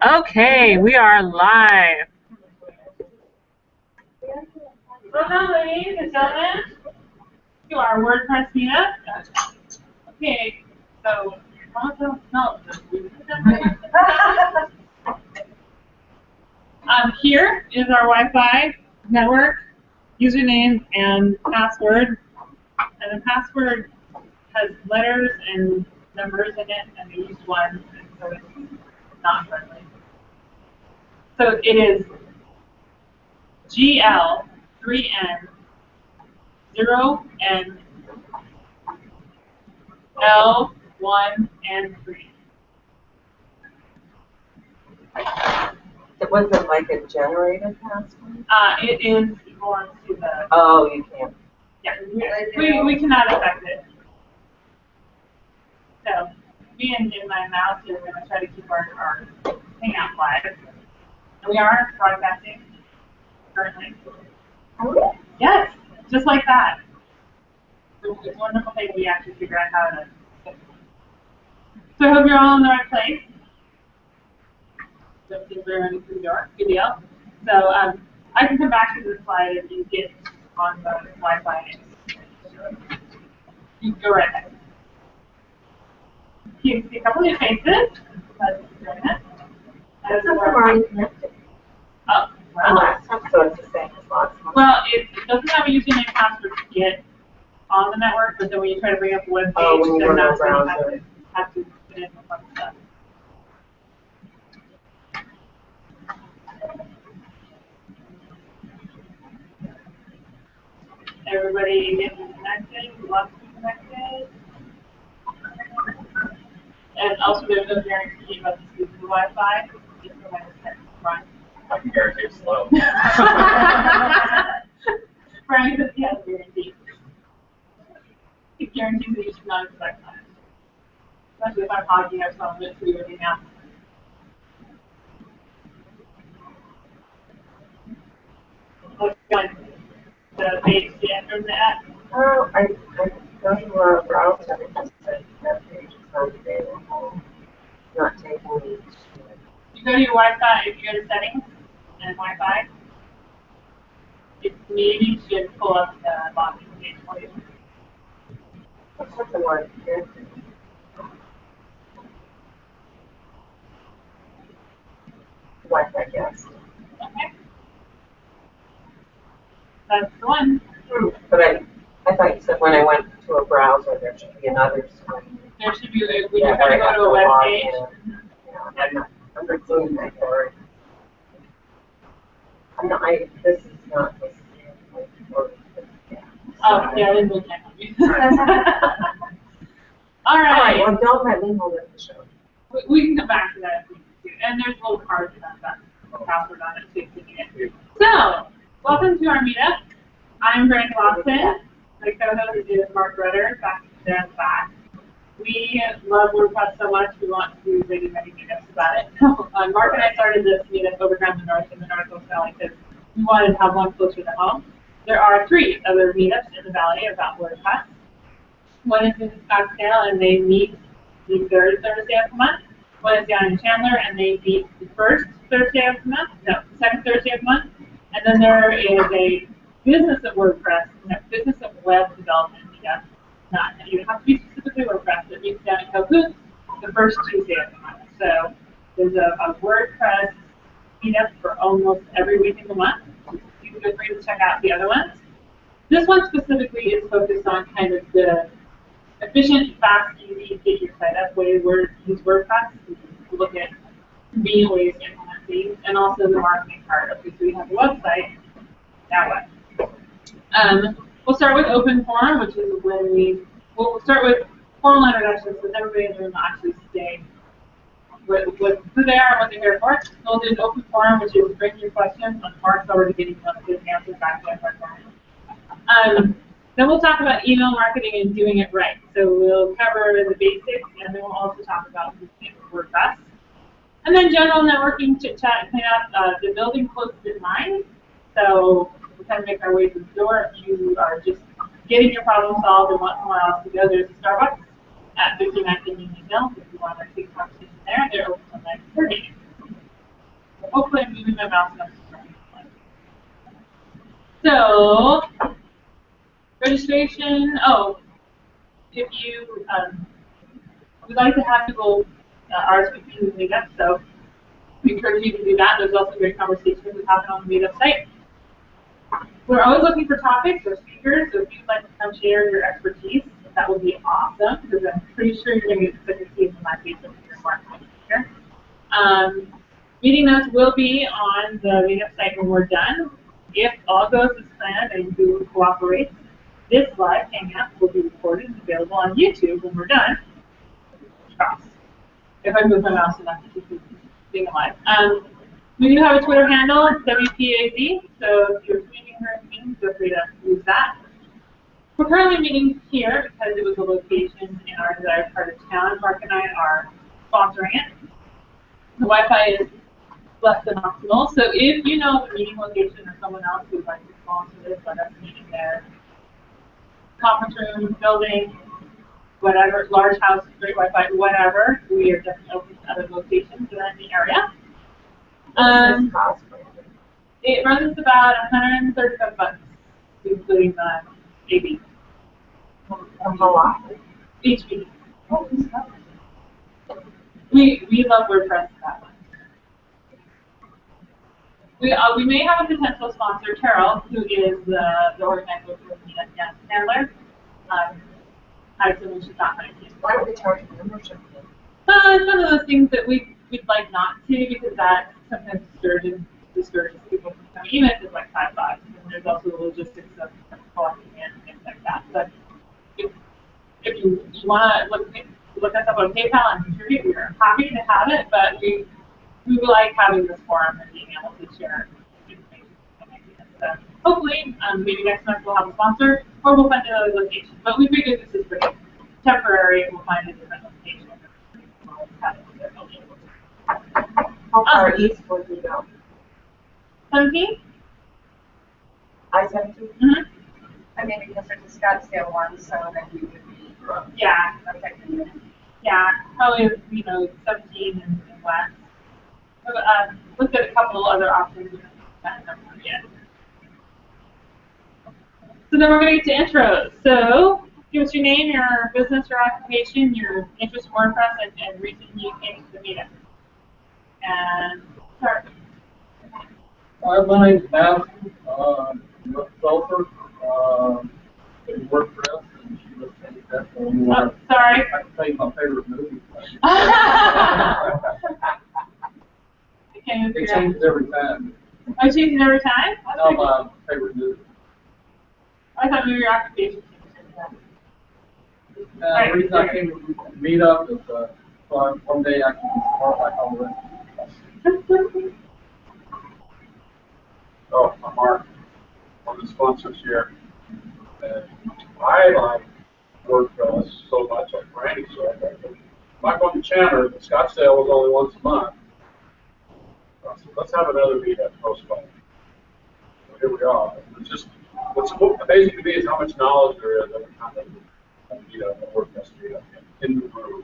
Okay, we are live. Welcome, ladies and gentlemen, to our WordPress meetup. Okay, so here is our Wi-Fi network username and password, and the password has letters and numbers in it, and they use ones, and so it's not friendly. So it is GL 3N 0N L 1 and 3. It wasn't like a generated password? It is going to the. Oh, you can't. Yeah, we cannot affect it. So, me and my mouse are going to try to keep our Hangout live. And we are broadcasting currently. Oh, Yes, just like that. It's a wonderful thing we actually figure out how to fix. So I hope you're all in the right place. Don't think we're running through the door. Good deal. So I can come back to this slide if you get on the Wi-Fi. You can go right ahead. You can see a couple of new faces. Let's join us. I'm already connected. Oh, wow. Last time, so it's the same as last time. Well, it doesn't have a username and password to get on the network, but then when you try to bring up a web page, when you then run a that's when you browser. have to put in the fun stuff. Everybody getting connected, lots to be connected. And also there's no guarantee about the speed of the Wi-Fi. Just for my run. I can guarantee it's slow. Brian says he has a guarantee. He guarantees that you should not expect that. Especially if I'm talking, I saw it to everything else. What's going the page stand from that? Oh, I go to a browser and it says that page is not available. Not taking each. You go to your Wi-Fi, if you go to settings and Wi-Fi, it maybe should pull up the login page for you. What's the word here? Wi-Fi, yes. Okay. That's the one. But I thought you said when I went to a browser there should be another screen. There should be, when you kind of go to a web page. Yeah, I'm not doing that for it. This is not this. Oh, yeah, then we can't help you. All All right, right. well, don't let me hold up the show. We can come back to that if we need to. And there's a little card that has that password on it too, if you need it. So, welcome to our meetup. I'm Brandon Watson. My co-host is Mark Rudder, back there in the back. We love WordPress so much, we want to do many meetups about it. Mark and I started this meetup over here in the Northwest Valley because we wanted to have one closer to home. There are 3 other meetups in the Valley about WordPress. One is in Scottsdale, and they meet the 3rd Thursday of the month. One is down in Chandler, and they meet the 1st Thursday of the month. No, the 2nd Thursday of the month. And then there is a business of WordPress, business of web development meetup. Not, you don't have to be specifically WordPress, but meets down in Cohoot the 1st Tuesday of the month. So there's a WordPress meetup for almost every week of the month. You can feel free to check out the other ones. This one specifically is focused on kind of the efficient, fast, easy, get your site up way to use WordPress. We look at convenient ways to implement these, and also the marketing part. Okay, so we have a website. Now what? We'll start with open forum, which is when we'll start with formal introductions, so everybody in the room will actually say with who they are and what they're here for. We'll do an open forum, which is bring your questions. Mark's already getting some good answers back to our Then we'll talk about email marketing and doing it right. So we'll cover the basics, and then we'll also talk about WordPress. And then general networking, chit-chat, clean up, the building closest in mind. So we'll kind of make our way through the door. If you are just getting your problem solved and want somewhere else to go, there's a Starbucks at 59 email if you want to take conversation there. They're open until 9:30. Hopefully I'm moving my mouse enough. So, registration, if you would like to have people RSVP to the meetup, so we encourage you to do that. There's also great conversations that happen on the meetup site. We're always looking for topics or speakers, so if you'd like to come share your expertise, that would be awesome, because I'm pretty sure you're going to get sick of seeing my face over here marketing speaker. Meeting notes will be on the meetup site when we're done. If all goes as planned and Google cooperates, this live hangout will be recorded and available on YouTube when we're done. If I move my mouse enough to keep it being alive. We do have a Twitter handle, WPAZ, so if you're tweeting or anything, feel free to use that. We're currently meeting here because it was a location in our desired part of town. Mark and I are sponsoring it. The Wi-Fi is less than optimal, so if you know the meeting location or someone else who would like to sponsor this, let us meet in their conference room, building, whatever, large house, great Wi-Fi, whatever, we are definitely open to other locations around the area. It runs about $135, including the AV. How often? Each meeting. We love WordPress that much. We may have a potential sponsor, Carol, who is the organizer of the Meetup Guest Handler. I assume we should not mind you. Why don't we charge membership? It's one of those things that we'd like not to, because that sometimes discourages people from coming, even if it's like $5. And there's also the logistics of collecting it and things like that. But if you want to look us up on PayPal and contribute, we're happy to have it, but we like having this forum and being able to share information. So hopefully, maybe next month we'll have a sponsor, or we'll find another location. But we figured this is pretty temporary, we'll find a different location. How far east would you go? 17? I-17? Mm-hmm. I mean, because there's a Scottsdale one, so then you would be. Yeah. Okay. Yeah, probably, 17 and west. Looked at a couple other options, not yet. So then we're going to get to intros. So give us your name, your business, your occupation, your interest in WordPress, and reason you came to the meetup. And start. My name's Madison. I'm a developer in WordPress, and she was saying that Oh, sorry. I can tell you my favorite movie. It changes every time. Oh, it changes every time? That's my favorite movie. I thought maybe your occupation changed. The reason I came to Meetup is one day I can start like all that. Oh, I'm Mark from the sponsors here. And I like WordPress so much, like Randy said. Like on the Chandler, the Scottsdale was only once a month. So let's have another meetup postponed. So here we are. It's just, what's amazing to me is how much knowledge there is every time they meet up, a WordPress meetup in the room.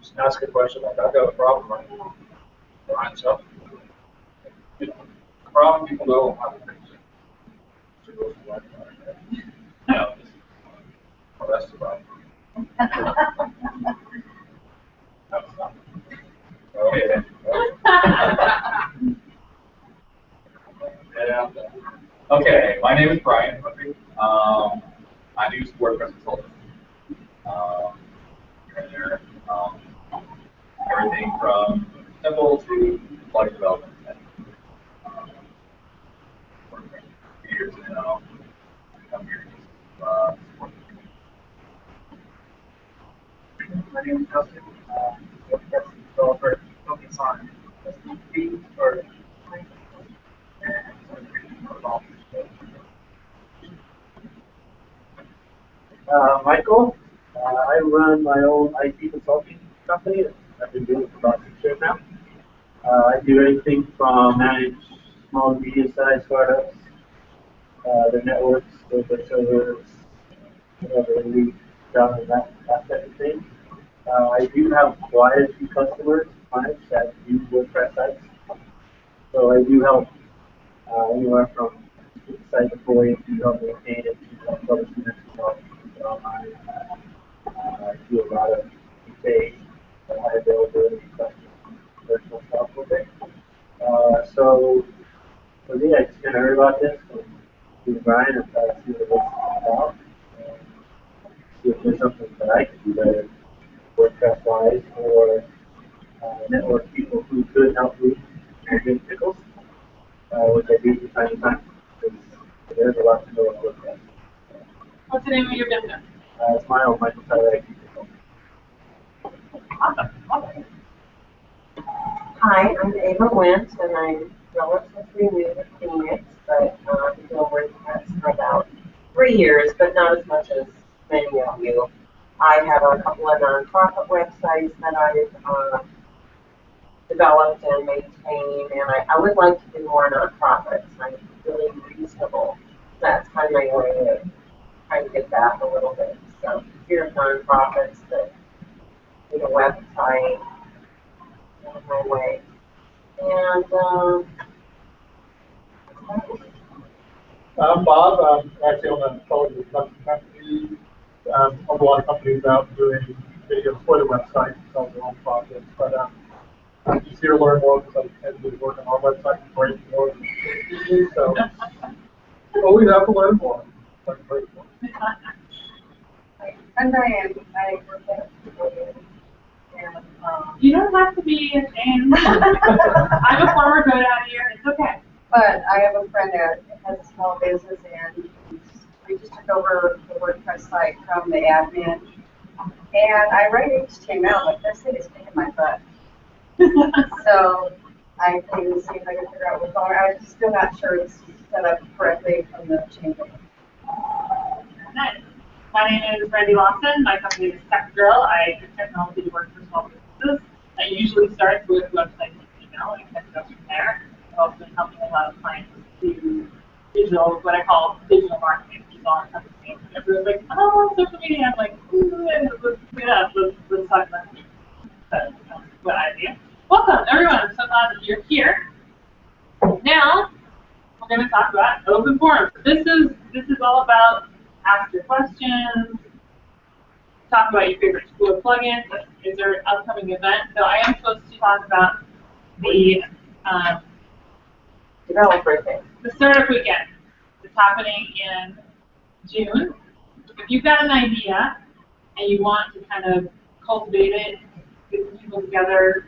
Just ask a question like, I've got a problem right now. Find something. You know, the problem people know how to fix it. So it goes right there. Yeah. Well, that's the problem. Okay. Okay, my name is Brian. I do WordPress consulting. Here, everything from simple to plugin development. Years now, come here. My name is Justin. WordPress developer, focus on feeds for Michael. I run my own IT consulting company. I've been doing it for about 6 years now. I do anything from manage small and medium-sized startups, their networks, their servers, whatever we done in that type of thing. I do have quite a few customers, clients that use WordPress sites. So I do help anywhere from site deploy to help maintain it to help troubleshoot it to help keep it online. I do a lot of UK high availability personal stuff with it. So yeah, I just kind of heard about this from Brian and thought I'd see what it was about. And see if there's something that I could do better WordPress wise or network people who could help me get pickles, which I do from time to time. There's a lot to know about WordPress. What's the name of your business? It's my own Michael Tyler IT Pickle. Awesome. Awesome. Hi, I'm Ava Wentz, and I'm relatively new to Phoenix, but I've been doing WordPress for about 3 years, but not as much as many of you. I have a couple of nonprofit websites that I've developed and maintain, and I would like to do more nonprofits. I'm really reasonable. That's kind of my way of trying to get back a little bit. So if you're nonprofits that need a website, that's my way. And I'm Bob. I'm actually on a television production company. A lot of companies out doing videos for the website, sell their own projects. But I'm just here to learn more because I tend to work on our website and break more than usually. So you always have to learn more. Like break more. I'm Diane. I work at Foothills. And You don't have to be ashamed. I'm a former GoDaddy here. It's okay. but I have a friend that has a small business, and we just took over the WordPress site from the admin. And I write HTML, but this thing is kicking my butt. So I can see if I can figure out what's wrong. I'm still not sure it's set up correctly from the change. Nice. My name is Brandy Lawson. My company is Tech Girl. I do technology to work for small businesses. That usually starts with websites and email, and kind of goes from there. I've also been helping a lot of clients do digital, what I call digital marketing, which is all encompassing. Everyone's like, oh, social media. I'm like, let's talk about it. That's what I do. Welcome, everyone. I'm so glad that you're here. Now, we're going to talk about open forums. This is all about ask your questions, talk about your favorite school of plugins. Is there an upcoming event? So I am supposed to talk about the developer thing. the startup weekend. It's happening in June. If you've got an idea and you want to kind of cultivate it, get some people together,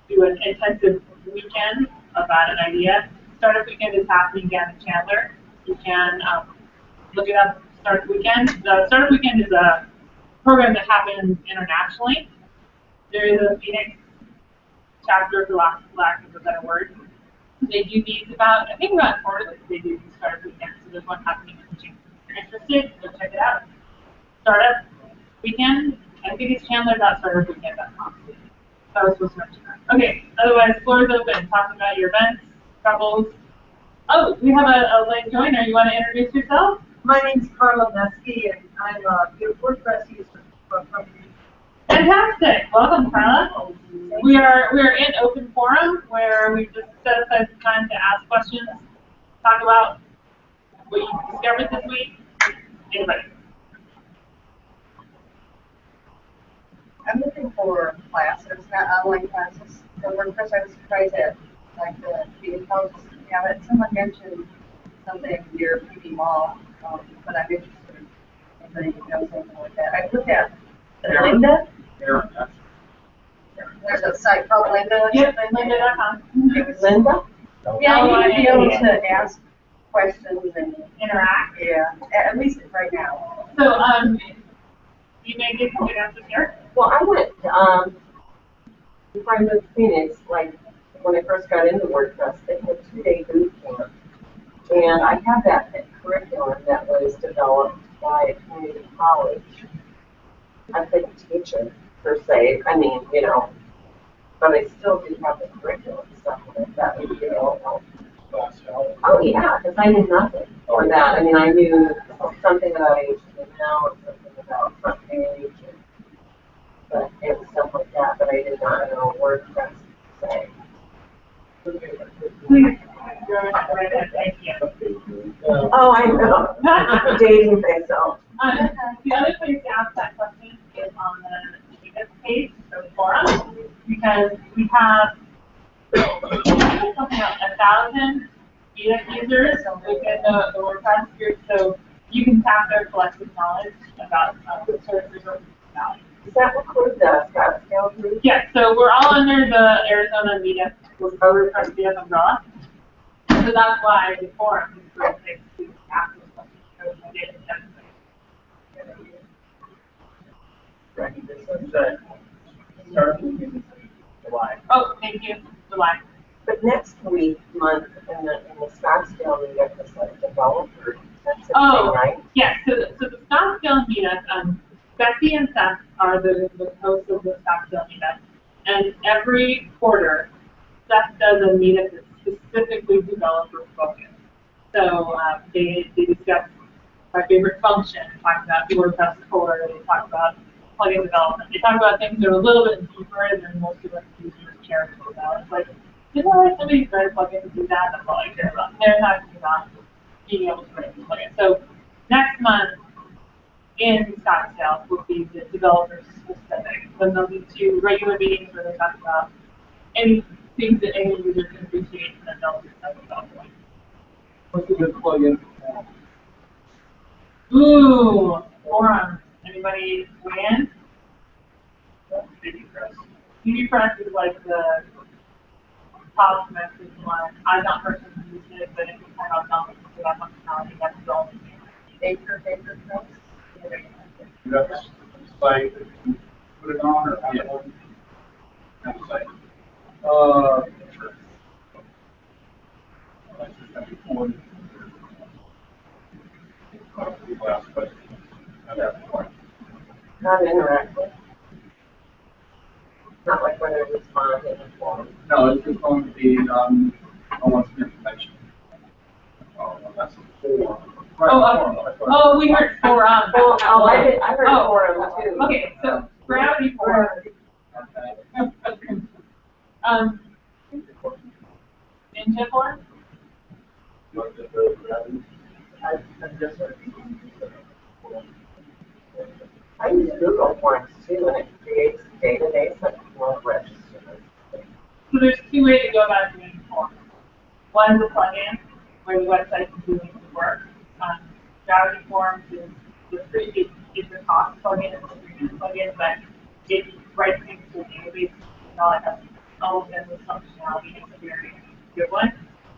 do an intensive weekend about an idea, startup weekend is happening again in Chandler. You can look it up. Startup Weekend. The Startup Weekend is a program that happens internationally. There is a Phoenix chapter, for lack of a better word. They do these about, I think about quarterly, they do these Startup Weekends. So there's one happening in June. If you're interested, go check it out. Startup Weekend, I think it's chandler.startupweekend.com. So I was supposed to mention that. Okay, otherwise, floor is open. Talk about your events, troubles. Oh, we have a late joiner. You want to introduce yourself? My name's Carla Nesky, and I'm a WordPress user from Fantastic. Welcome, Carla. We are in open forum where we've just set aside some time to ask questions, talk about what you discovered this week. Anybody? I'm looking for classes, not online classes. For WordPress, I was surprised at like the meeting posts have it. Someone mentioned something near PD Mall, but I'm interested in anybody who knows something like that. I looked at Linda. There's a site called Linda. Yep, Linda.com. Linda? Yeah, you would be able to ask questions and Interact. yeah, at least right now. So, you may get some good answers here. Well, I went, before I moved to Phoenix, like, when I first got into WordPress, they had a 2-day boot camp. And I had that curriculum that was developed by a community college. I couldn't teach it, per se. I mean, you know, but I still do have the curriculum stuff like that would be available. Oh, yeah, because I knew nothing for that. I mean, I knew something about HTML, something about front page, and stuff like that, but I did not know WordPress to say. Please, you're right at, thank you. Oh, I know. I'm dating myself. The other place to ask that question is on the Meetup page or the forum, because we have something like 1,000 Meetup users within the WordPress group, so you can tap their collective knowledge about certain resources and values. Does that include the Scottsdale group? Yes, so we're all under the Arizona Meetup, WordPress Meetup umbrella. So that's why the forum is a great place to ask those questions. So I did Start July. Oh, thank you, July. But next month, in the Scottsdale meetup, is like developers. That's the Oh, thing, right? yes, so the Scottsdale Meetup, Becky and Seth are the hosts of the Scottsdale Meetup. And every quarter, Seth does a meetup that's specifically developer focused. So they discuss my favorite function, talk about the WordPress core, they talk about plugin development. They talk about things that are a little bit deeper than most of us users care about. It's like, you know what, somebody's write a plugin to do that, that's all I care about. And they're talking about being able to write the plugin. So next month in Scottsdale will be the developer specific. Then there'll be 2 regular meetings where they talk about any things that any user can appreciate, and then they'll do something about it. What's a good plugin? Ooh, forum. Anybody weigh in? TV Press is like the top message one. I've not personally used it, but if you kind of don't do that functionality, that's the only thing. Paper Press. You got this site that you put it on, or have one? Have a site. Sure. That's just gonna be forwarded. Last question. At that point. Not interactive. Not like when they respond in the form. No, it's just going to be almost information. Oh, well, that's a forum. Oh, we heard forum. Oh, I heard Oh. forum too. Okay, so gravity forum. Ninja forum? I use Google Forms too, and it creates a database that you want to register. So there's 2 ways to go about doing forms. One is a plugin, where the website is doing the work. Gravity Forms is it's a cost plugin, it's a premium plugin, but it writes things to a database. It's not like almost endless functionality. It's a very good one.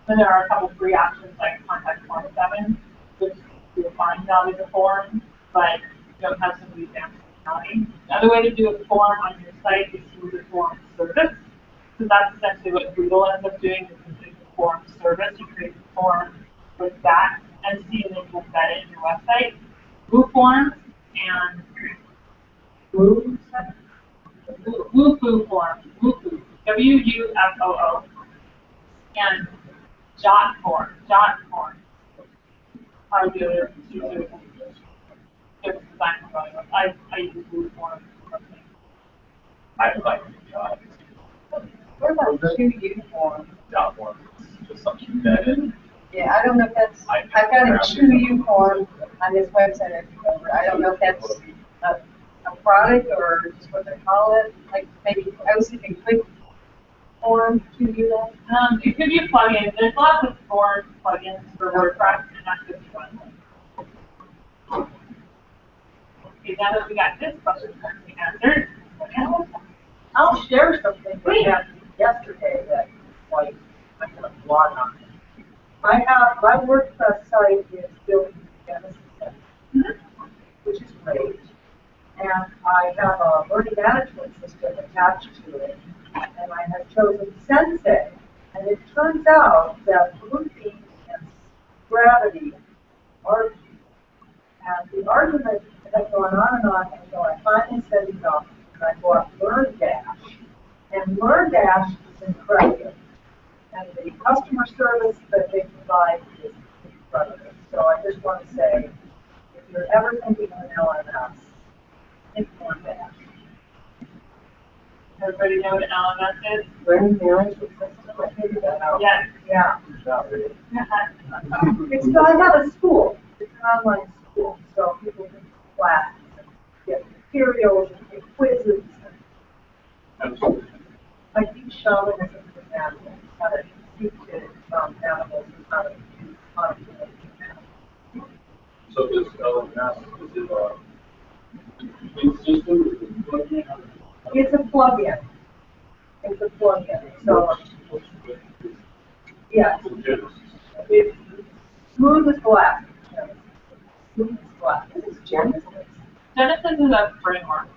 Then there are a couple free options like Contact Form 7, which you'll find value to form, but don't have some of these advanced functionality. The other way to do a form on your site is to use a form service. So that's essentially what Google ends up doing, is it's a form service. You create a form with that entity and then you embed it in your website. WooForms and WooFoo Forms, WooFoo, WUFOO, and JotForm, are the other 2 services design providers. I use WooForms. I like What about 2U form? job form. It's just something you get in. Yeah, I don't know if that's, I've got a 2U form on his website I took over. I don't know if that's a product or just what they call it. Like maybe, I was thinking quick form 2U then. It could be a plugin. There's lots of form plugins for WordPress, and that could be one. Okay, now that we got this question answered, I'll share something we had yesterday that like I kind of blog on. I have my WordPress site is built in Genesis, which is great, and I have a learning management system attached to it, and I have chosen Sensei, and it turns out that Bluebeam and Gravity are, and the argument has gone on and on until I finally said enough, and I bought LearnDash. And LearnDash is incredible. And the customer service that they provide is incredible. So I just want to say, if you're ever thinking of an LMS, think LearnDash. Everybody know what an LMS is? Learning management system, I figured that out. Yes. Yeah. It's not a school, it's an online school, so people can classes and get materials and get quizzes. Like each shaman is a different animal, how to teach it animals and how to use animals. So this LMS, is it a complete system, is it plug-in? It's a plug-in. It's a plug-in, so, yeah, it's smooth as glass. Smooth as glass. This is Genesis. Genesis is a framework.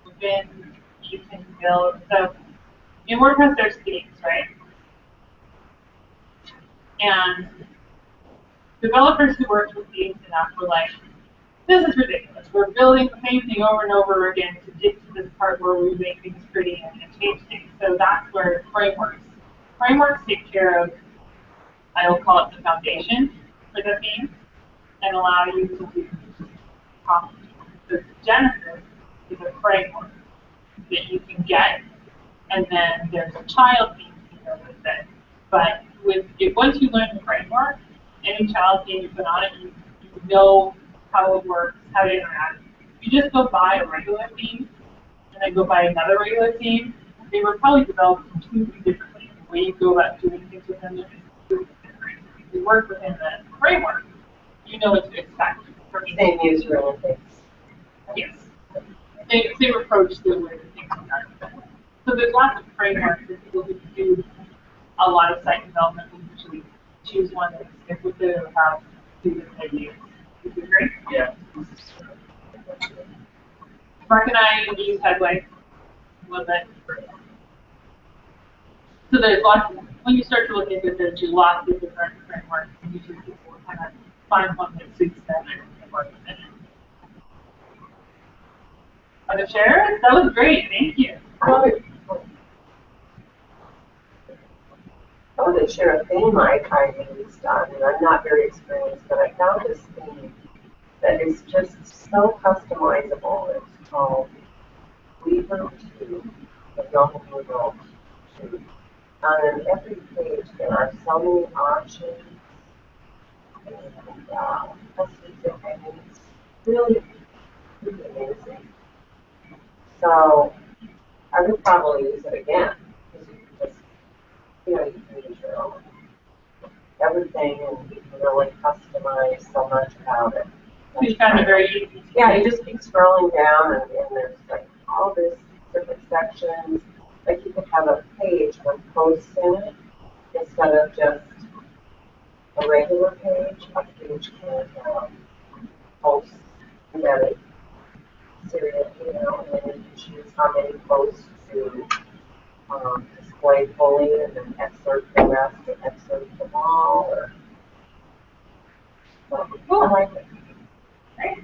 Within you can build, so in WordPress there's themes, right? And developers who worked with themes enough were like, this is ridiculous. We're building the same thing over and over again to get to this part where we make things pretty and change things. So that's where frameworks take care of, I will call it the foundation for the theme and allow you to do top. So Genesis is a framework that you can get, and then there's a child theme to go with it. But once you learn the framework, any child theme you put on it, you know how it works, how to interact. If you just go buy a regular theme and then go buy another regular theme, they were probably developed completely differently. The way you go about doing things with them is completely different. If you work within the framework, you know what to expect. Same user interface. Yes. Same approach to the way that things are done. So there's lots of frameworks that people who do a lot of site development will usually choose one and stick with it or have two different ideas. Is it great? Yeah. Mark and I use Headway a little bit. So there's lots of, when you start to look into it, there's lots of different frameworks, and usually people will kind of find one that suits them and work with it. Other shares? That was great, thank you. I wanted to share a theme I kind of used on, and I'm not very experienced, but I found this theme that is just so customizable. It's called Weaver 2, the Young World 2. On every page, there are so many options and custom things. Really, really amazing. So I would probably use it again, because you can just, you can use your own everything, and you can really customize so much about it. You found it very easy. Yeah, you just keep scrolling down, and there's like all this different sections. Like you could have a page with posts in it instead of just a regular page. A page can have posts embedded, serial, and then you can choose how many posts to display fully, and then excerpt the rest, or excerpt them all, or Cool. I like it. Great.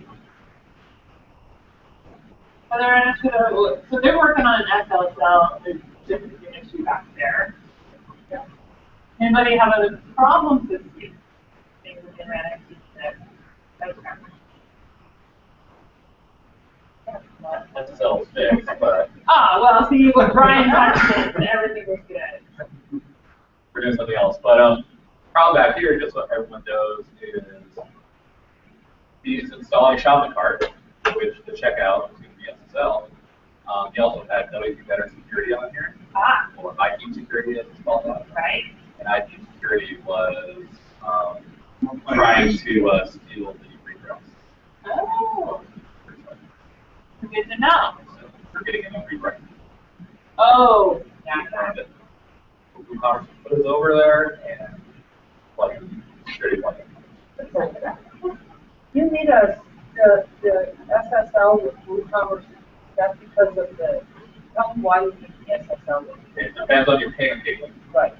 So they're working on an SLSL. There's just an issue back there. Yeah. Anybody have other problems with these things that they ran into today? SSL fixed, but Well, see, what Brian touched it, and everything was good. we're doing something else. But problem back here, just so everyone knows, is he's installing shopping cart, which the checkout is going to be SSL. He also had WP Better Security on here, or IP Security as it's called now. Right. And IP Security was trying to steal the free press. Oh. Good to know. So we're getting a new rewrite. Oh. Yeah. WooCommerce put us over there and like security plugin. You need the SSL with WooCommerce, that's because of tell them why you need the SSL. It depends on your payment gateway. Right.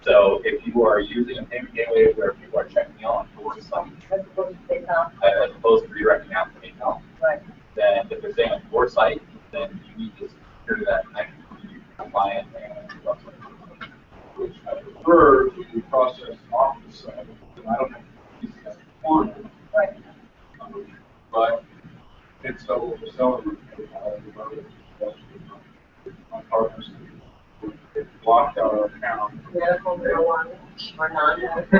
So if you are using a payment gateway where people are checking on your site, As opposed to PayPal. as opposed to redirecting out to PayPal, Right. then if they're staying on your site, then you need to secure that connection to your client and your website. Which I prefer to be processed off the site, and I don't have to use that quantity. Right. But it's so selling. partners. It blocked out our account. Medical marijuana or non-medical.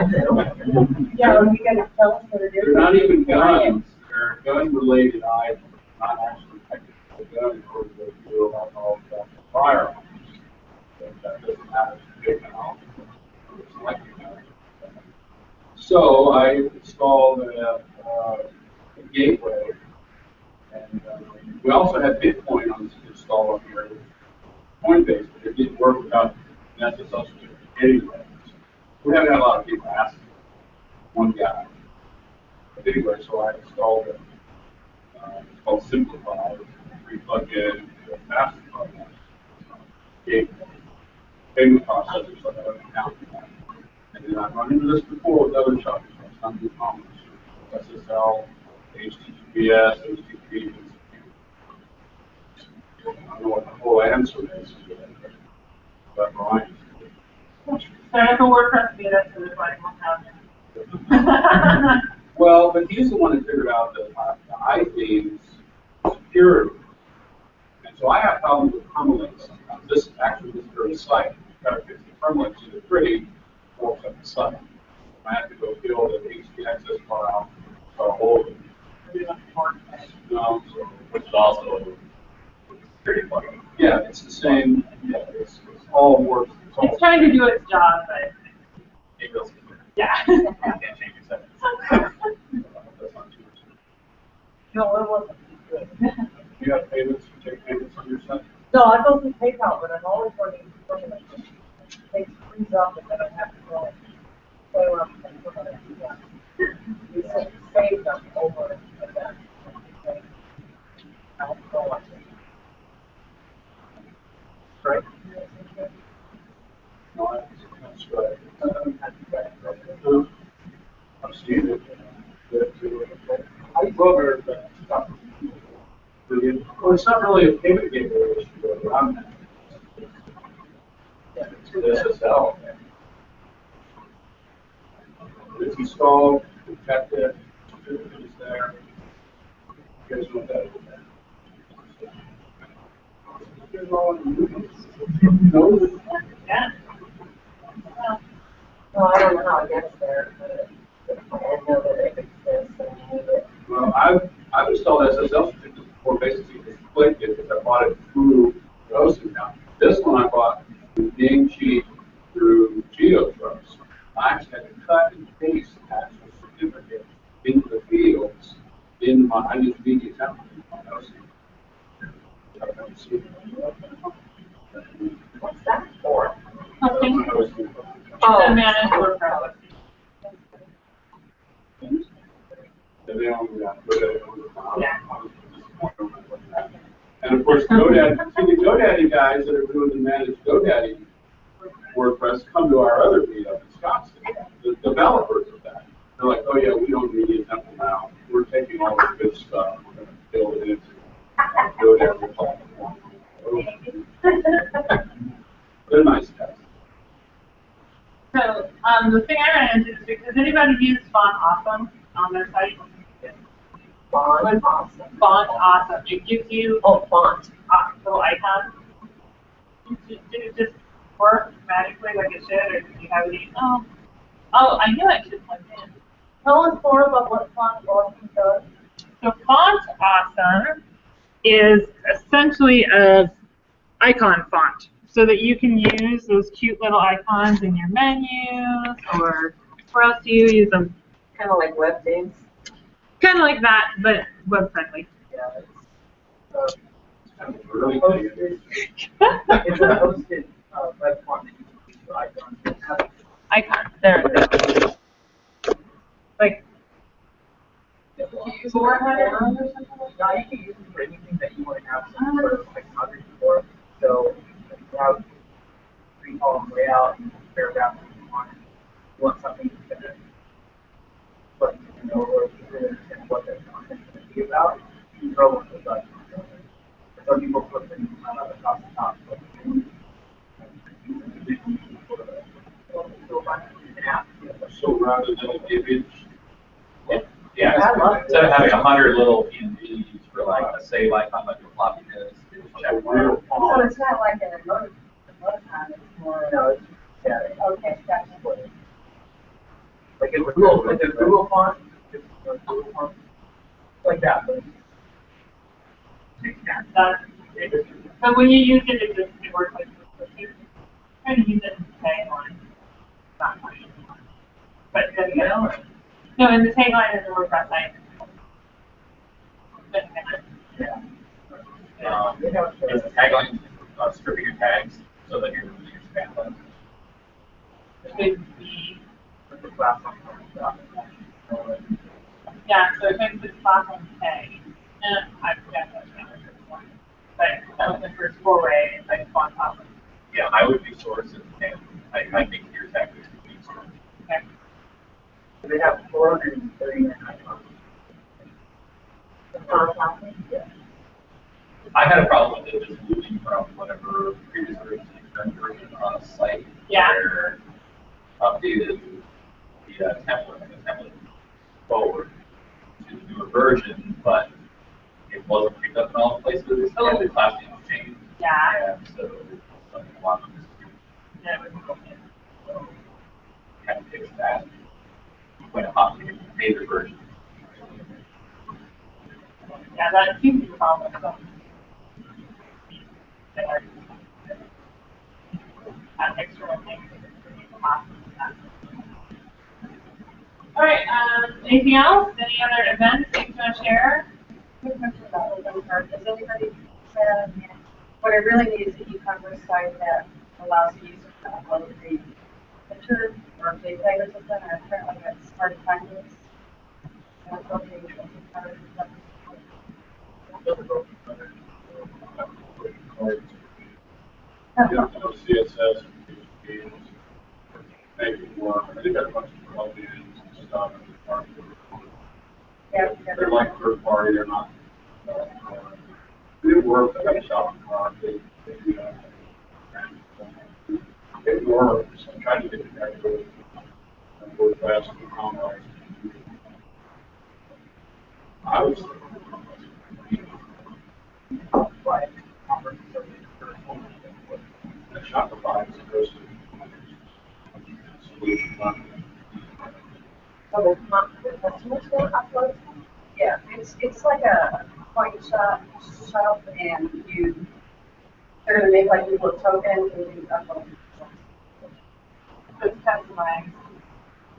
Yeah, are you gonna tell us what it is? They're not even guns, they're gun-related items, not actually technical gun or the deal about all of that firearms. That doesn't have a big amount. So I installed a gateway, and we also had Bitcoin on installed on here, Coinbase, but it didn't work without an SSL certificate anyway. We haven't had a lot of people asking. One guy. But anyway, so I installed it. It's called Simplify. We plug in the master gateway, payment processors, so that I don't account for that. And then I've run into this before with other shopping sites, some do commerce, SSL, HTTPS, HTTP. I don't know what the whole answer is, but Ryan. There's a WordPress beta, so there's like 1,000. Well, but he's the one that figured out the iThemes security. And so I have problems with permalinks sometimes. This very site, try to fix the permalinks either pretty or up the site. I have to go build an htaccess file for a whole Which is also a security plugin. yeah, it's the same. Yeah, it's all works. It's trying to do its job, but It feels secure. yeah. You can't change your settings. That's not too much. No, it wasn't good. You have payments, you take payments on your site? No, I go through PayPal, but I'm always running permanent. It takes freeze up and then I have to go play around and put it. You save them over and then. I have to go watch it. Right. No, that's right. I've seen it. I wrote her stuff. Well, it's not really a payment gateway issue, but I'm not. Yeah, it's the SSL. It's installed, protected, it's there. You guys know what that is? Yeah. Well, I don't know how it gets there, but I know that it exists and I need it. Well, I've installed SSL certificates before, basically just clicked it because I bought it through the hosting account. This one I bought through Game Cheat through GeoTrust. I actually had to cut and paste the actual certificate into the fields in my, I use media template in my hosting. What's that for? Hosting. Hosting. To manage WordPress. And they only got GoDaddy. Yeah. And of course, GoDaddy, see the GoDaddy guys that are doing the managed GoDaddy WordPress come to our other meetup in Scottsdale. The developers of that. They're like, oh yeah, we don't need a temple now. We're taking all the good stuff. We're going to build it into GoDaddy platform. They're nice guys. So, the thing I ran into this week, has anybody used Font Awesome on their site? Font awesome. Font Awesome. It gives you Font. little icons. Did it just work magically like it should, or did you have any? Oh, I knew I should plug in. Tell us more about what Font Awesome does. So Font Awesome is essentially a icon font, so that you can use those cute little icons in your menus, or where else do you use them? Kind of like web themes. Kind of like that, but web friendly. Yeah, It's kind of early. it's a hosted web font that you can use for icons. Icons, there it is. Like 400 or something? Now you can use them for anything that you want to have some sort of iconography for. So if you have three-column layout and paragraph that you want something that's going to let you know or understand what that content is going to be about, you can throw one of those icons. Some people put them across the top. So rather than an image, Yeah, instead of having 100 little PNGs for like a save icon like a floppy disk, check Real mark. So pond. it's not like an emoticon, it's more. No, it's, yeah, Okay, gotcha. like a Google font, it's a Google font, like that, but That's it. But when you use it, it works like this. You kind of use it in the tagline. Not much. But then you know, no, in the tagline is the WordPress site. yeah. Is the tagline stripping your tags so that you're removing your spam links? Should be, Like the platform, yeah, so it makes this platform tag. And I forget that one. But that was the first foray, it's like font topic. Yeah, I would be source and I think your tag would be source. Okay. They have 439 icons. Yeah. I had a problem with it just moving from whatever previous version to the current version on a site Yeah. where updated the template forward to the newer version, but it wasn't picked up in all places, Oh. and the class name changed. Yeah. And so something along those Yeah, it was okay. so had to fix that when it popped in the major version. Yeah, that seems to be a problem. So. That extra thing. All right, anything else? Any other events that you want to share? Quick question about open card. Does anybody have, what I really need is an e-commerce site that allows the user to upload a picture or a JPEG or something, and apparently that's hard to find this. And it's okay with open card. You have to know CSS, PHP, make it work. I think got a bunch of plugins and stuff. Yeah. They're like third party, they're not. It works, I got a shopping cart, they do that. It works, I'm trying to get it back to it. And we're fast and commerce. I was. Right. Shopify is the first solution. Oh, the customers will upload? Yeah, it's like a coin shop, and they're gonna make like little tokens and you upload. So it's customized.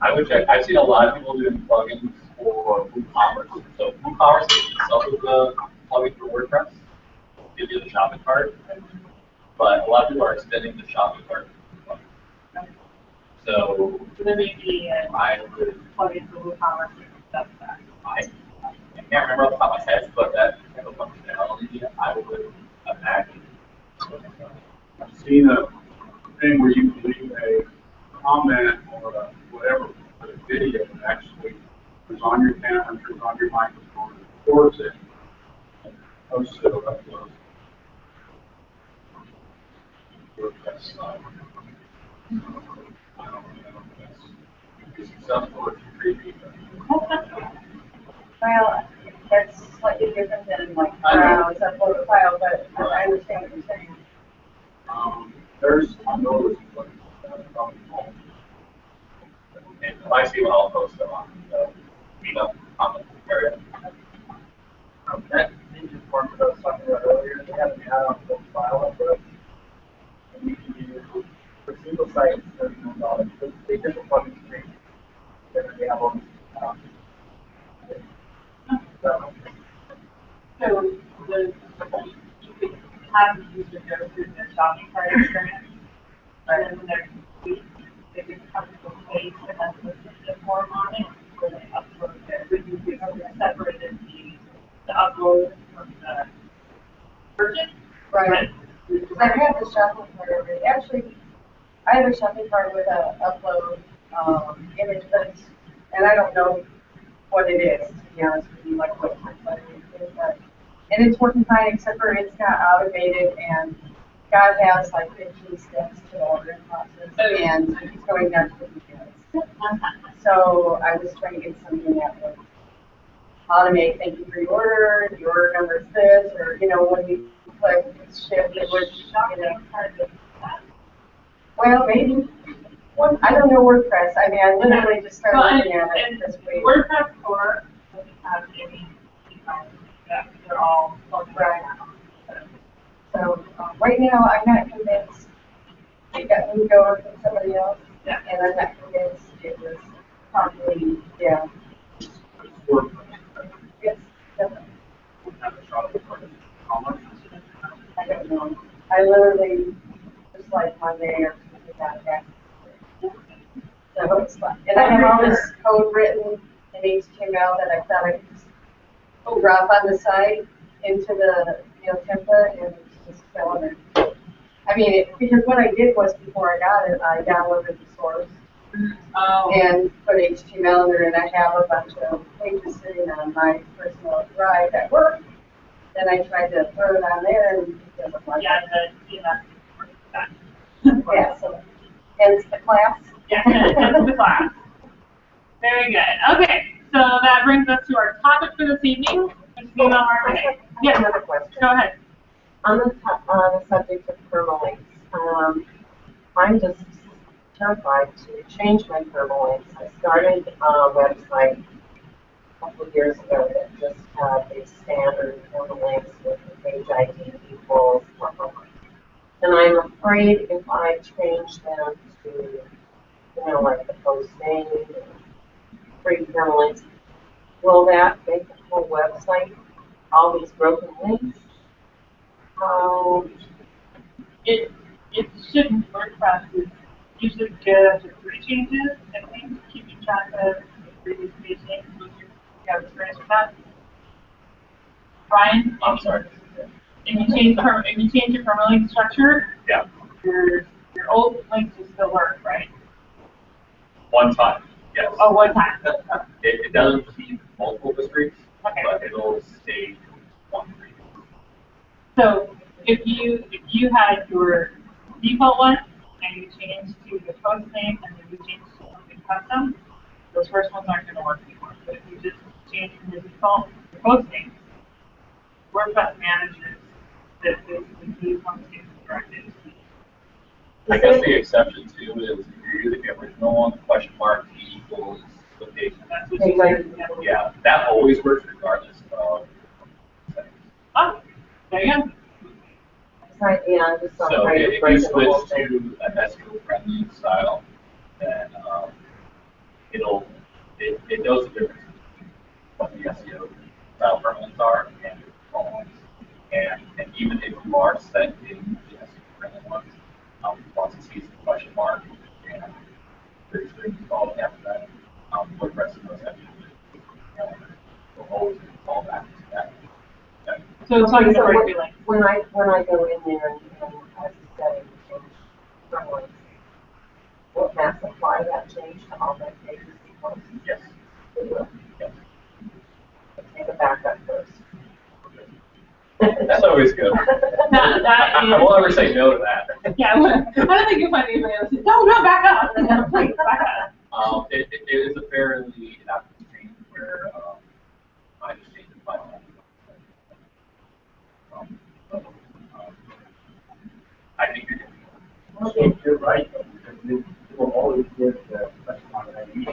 I would check. I've seen a lot of people doing plugins for WooCommerce. So WooCommerce itself is a plugin for WordPress. Gives you the shopping cart, but a lot of people are extending the shopping cart. So So there may be I would, plugins for WooCommerce and stuff like that. I can't remember off the top of my head, but that type of functionality, I would imagine. I've seen a thing where you can leave a comment or whatever, but a video that actually is on your camera, is on your microphone, records it, and posts it or uploads it. WordPress, I don't know if that's successful or creepy, but. Well, that's slightly different than like browse, upload a file, but I understand what you're saying. I know there's like, probably home. And if I see one, I'll post them on the Meetup comment area. That ninja form that I was talking about earlier, they have an add-on for file upload. And you can use, for single site, it's $39. But they just plug in free. Then they have all these, So you could have the user go through the shopping cart experience, and then when they just come to a page that has the form on it, where they upload it, but you could separate the upload from the purchase. Right. Because I have the shopping cart already. Actually, I have a shopping cart with a upload image, and I don't know what it is, to be honest with you, like what my button is, but, and it's working fine, except for it's not automated, and God has like 15 steps to the ordering process, and he's going down to 50 minutes. So I was trying to get something that would automate, thank you for your order number is this, or, when you like shift, it was, you know, well, maybe. Well, I don't know WordPress. I mean, I literally just started looking at it this week. WordPress core doesn't have any details. Yeah, they're all Right. So right now, I'm not convinced it got moved over from somebody else, Yeah. and I'm not convinced it was probably, yeah. Yes, definitely. I don't know. I literally, just like Monday or something like that. So it's like, and I have all this code written in HTML that I thought I could just drop on the side into the, you know, template and just fill it in. I mean, because what I did was before I got it, I downloaded the source and put HTML in there, and I have a bunch of pages sitting on my personal drive at work. Then I tried to throw it on there, and it doesn't work. Yeah, Yeah, so hence the class. Yeah, that's the class. Very good. Okay, so that brings us to our topic for this evening, which is email marketing. I Yes, have another question. go ahead. On the subject of permalinks, I'm just terrified to change my permalinks. I started a website a couple of years ago that just had a standard permalinks with the page ID equals, blah, blah, blah. And I'm afraid if I change them to, you know, like the post name and free permalinks, will that make the whole website all these broken links? It shouldn't. WordPress is usually good after 3 changes, I think, keeping track of previous page names. You have experience with that? Brian? I'm sorry. If you change your permalink structure, Yeah. your old links will still work, right? One time, yes. Oh, one time. It doesn't keep multiple histories, Okay. but it'll save one for you. So if you had your default one and you changed to the post name and then you changed to something custom, those first ones aren't going to work anymore. But if you just change from the default to post name, WordPress manages that basically these ones get directed. I guess the exception too is if you're using the original one, question mark equals location. That's what you guys do. Yeah, that always works regardless of settings. Oh, there you go. Yeah, I'm just So afraid of if you breaking the switch whole thing. to an SEO friendly style, then it knows the difference between what the SEO style permanents are and the default ones. And even if you are set in the SEO friendly ones, once it sees the question mark and there's things following after that, WordPress knows that will always fall back to that. So it's like Okay, the so regular. when I go in there and as you said, change permalinks, will Mass apply that change to all my pages? Yes. It will. Yes. Take a backup first. That's always good. I won't ever say no to that. Yeah, I don't think you'll find anybody else. No, back up. Please, back up. It is a fairly adaptive change where I just changed the file. I think you're doing You're right, though, because you will always give the question mark ID,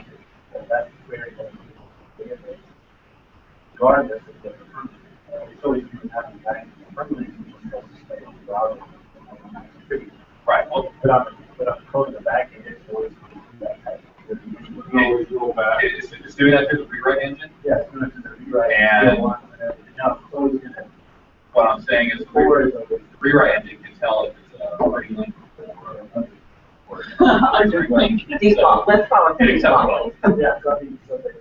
so that's very good. Regardless of the permanent. It's always going to happen back in the permanent, you just have to stay on the browser. right. Well, Without code in the back end, it's always going to do that type of thing. it's doing that through the rewrite engine. Yeah, it's going to do the rewrite. And no, it's always going to. What I'm saying is the rewrite engine can tell if it's a party link or Default, let's call it It accepts default. both. Yeah, so I mean, so that.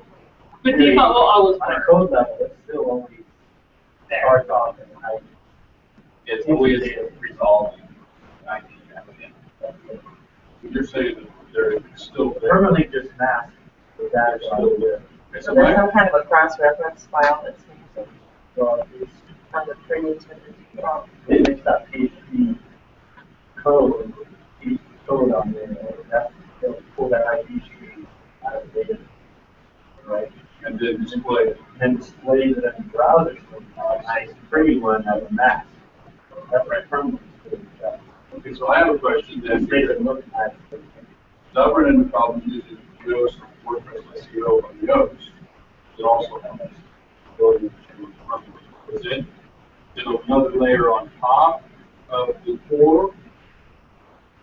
But default will always On a work. code level, it's still only starts off and It's always resolving ID applicant. You're saying that they're still there. permanently just masked, so that is still there. It's So a there's some kind of a cross-reference file that's missing So it's, on the printing to the default. it makes that PHP code, PHP code on there, that's, they'll pull that ID stream out of the data, right? And then display it. And then displays it in the browser, so a nice pretty one as a mask. That's right from. Okay, so I have a question then. They didn't look at it. Stubborn and the problem using Yoast or WordPress SEO on Yoast, it also has ability to change firmware. Is it another layer on top of the core,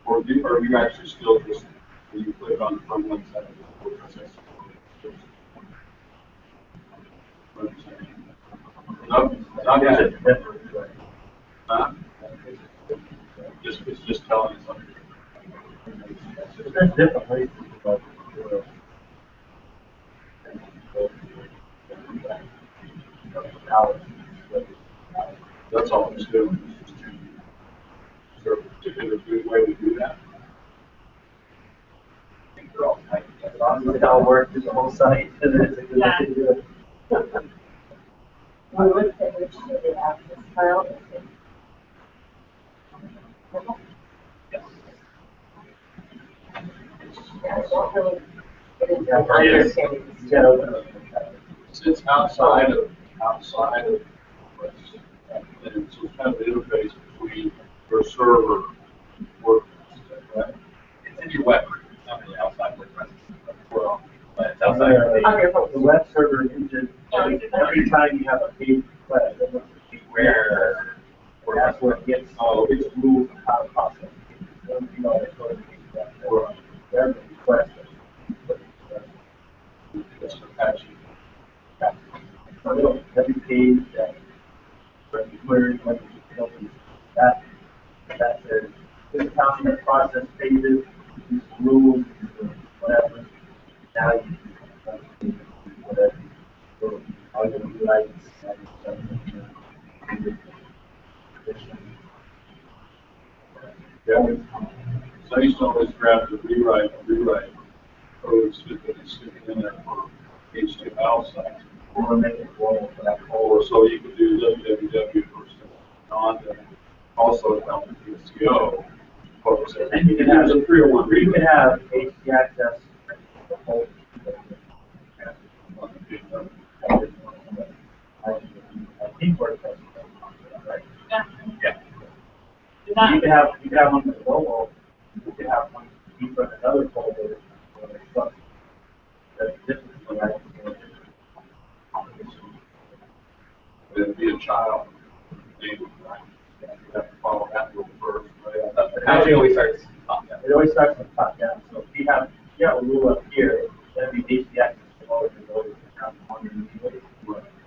or are you actually still just when you click on from one side of the WordPress SEO? No, not yet. Huh? It's just telling us something. There's different ways to do it. That's all it's doing. Is there a particular good way to do that? As long as it all works through the whole site, then it's a good way to do it. Which should the access file is it? Yeah, I don't really get into understanding. You gotta open it. Since outside of WordPress, and so it's kind of the interface between your server and WordPress, is that right? It's in your web, it's not really outside WordPress. Well, But it's outside. The web server engine, every time you have a page request, it looks at the Where that's where it gets, its rules of how to process. So, you know, it's going to be that, there's a request. it's Apache. So every page that, when you query, when you open that says, this is how you process pages, these rules, whatever. Now you can whatever. So, all your rights, Yeah. So I used to always grab the rewrite code, stick it in there for HTML sites. or make it roll for that whole. Or so you could do www versus non, also help with SEO. Focus it. And you can have a 301 you can have HT access. The whole. I think WordPress. Right? Yeah. Yeah. Is that- You can have one with global. You can have one deeper in another folder. That's different, right? Then be a child. Maybe, right? You have to follow that rule first, right? It actually always starts top down. It always starts from the top down. So if you have a rule up here, then be HT access to go to underneath it.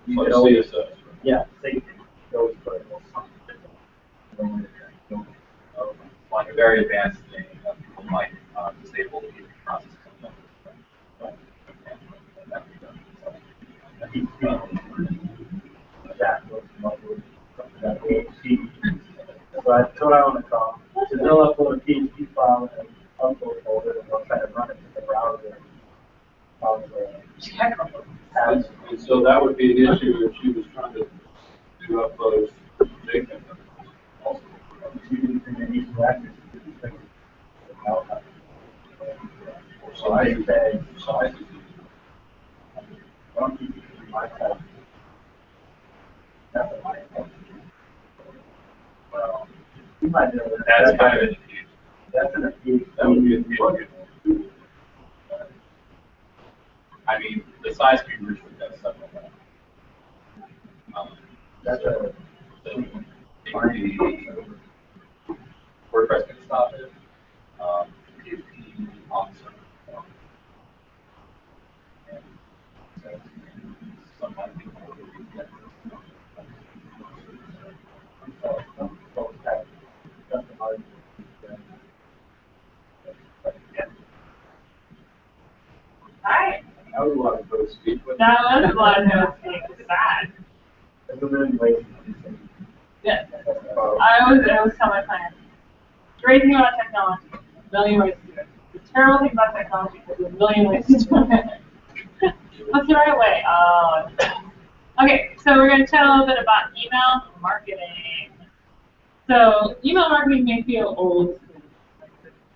You So can always, CSS. yeah, safety goes for something. Like a very advanced thing that people might disable the process. So that's what I want to call. So they'll upload a PHP file and upload folder, and they'll try to run it in the browser. And so that would be an issue if she was trying to upload JPEG. Also. Size. Well, you might know that. That's kind of an issue. That's an abuse. That would be a plugin. I mean, the size can be reached with that stuff like that. That's a. WordPress can stop it. PHP also. And sometimes people will get Alright, I would want to go speak with. that was a lot of notes, it's sad. There's a million ways to do things. Yes, I always tell my clients, great thing about technology, a million ways to do it. The terrible thing about technology is there's a million ways to do it. What's the right way? Okay, so we're going to chat a little bit about email marketing. So email marketing may feel old,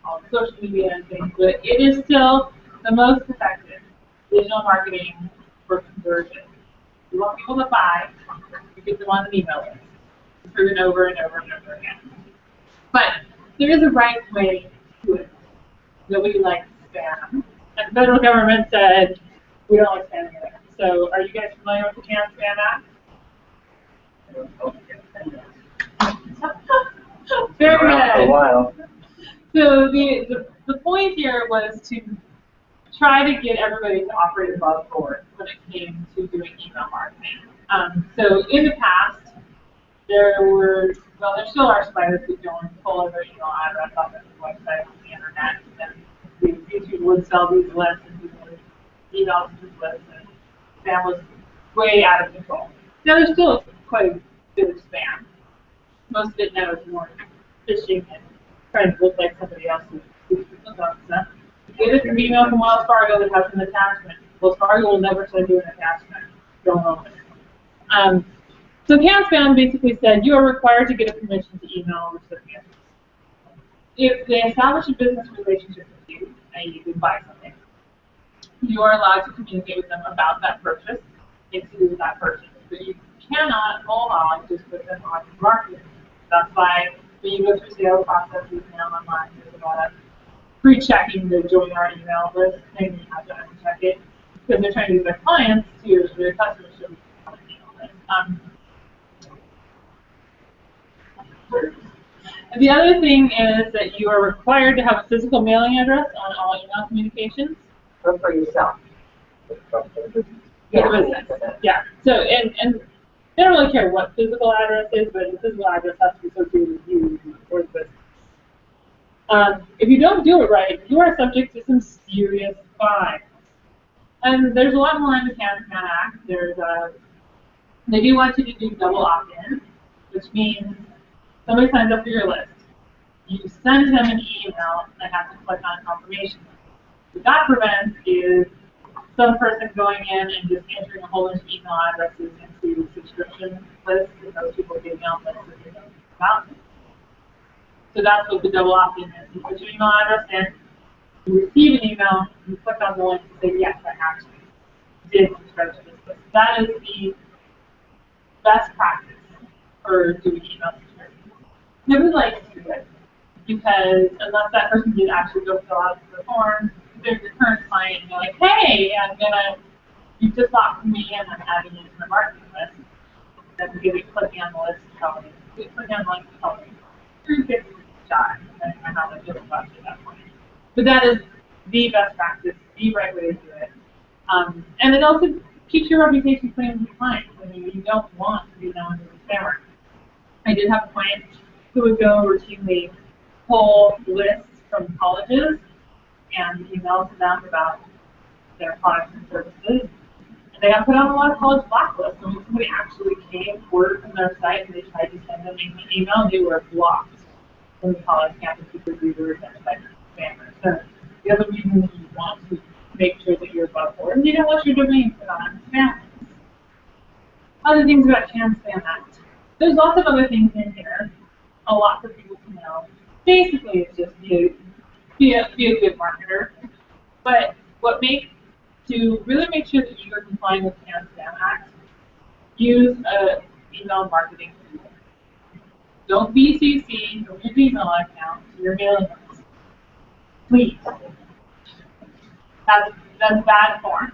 all the social media and things, but it is still the most effective digital marketing for conversion. You want people to buy, you get them on an email list. proven over and over and over again. But there is a right way to it. Nobody likes spam. And the federal government said, we don't like spam either. So are you guys familiar with the Can Spam Act? Very For a good. while. So the point here was to try to get everybody to operate above board when it came to doing email marketing. So in the past, there still are spiders who go and pull every email address off of the website on the internet, and YouTube would sell these lists, and people would email these lists, and spam was way out of control. Now there's still quite a bit of spam. Most of it now is more phishing and trying to look like somebody else who's done stuff. Get us an email from Wells Fargo that has an attachment. Wells Fargo will never send you an attachment. Don't open it. So Can Spam basically said you are required to get a permission to email recipients. If they establish a business relationship with you, i.e. you buy something, you are allowed to communicate with them about that purchase and to do that purchase. But you cannot whole hog just put them on marketing. That's why when you go through sales processes now online, there's a lot of pre-checking to join our email list, and you have to uncheck it because they're trying to get their clients to their customers to be on the email list. The other thing is that you are required to have a physical mailing address on all email communications. Or for yourself. For the business. Yeah. So and they don't really care what physical address is, but the physical address has to be associated with you or the business. If you don't do it right, you are subject to some serious fines. And there's a lot more in the Can Spam Act. They do want you to do double opt-in, which means somebody signs up for your list. You send them an email and they have to click on confirmation. What that prevents is some person going in and just entering a whole bunch of email addresses into the subscription list because those people get email lists that they don't know about. So that's what the double opt-in is. You put your email address in, you receive an email, you click on the link and say, yes, I actually did subscribe to this list. That is the best practice for doing email subscription. Nobody likes to do it because unless that person did actually go fill out the form, they're your current client and you're like, hey, you just bought from me and I'm adding you to my marketing list. Then give it clicking on the list and telling you, clicking on the link and telling you, you're 50 shot, depending on how much it about you at that point. But that is the best practice, the right way to do it. And it also keeps your reputation clean with your clients. I mean, you don't want to be known as a spammer. I did have a client who would go routinely pull lists from colleges and email to them about their products and services. And they got put on a lot of college blacklists. So when somebody actually came, ordered from their site, and they tried to send them an email, they were blocked from the college campus because they were identified as spammers. So the other reason that you want to make sure that you're above board is you don't want your domain put on spam lists. Other things about Can Spam Act. There's lots of other things in here, a lot for people to know. Basically, it's just be a good marketer. But to really make sure that you are complying with the Can Spam Act, use an email marketing tool. Don't BCC from your email account to your mailing list. Please. That's bad form.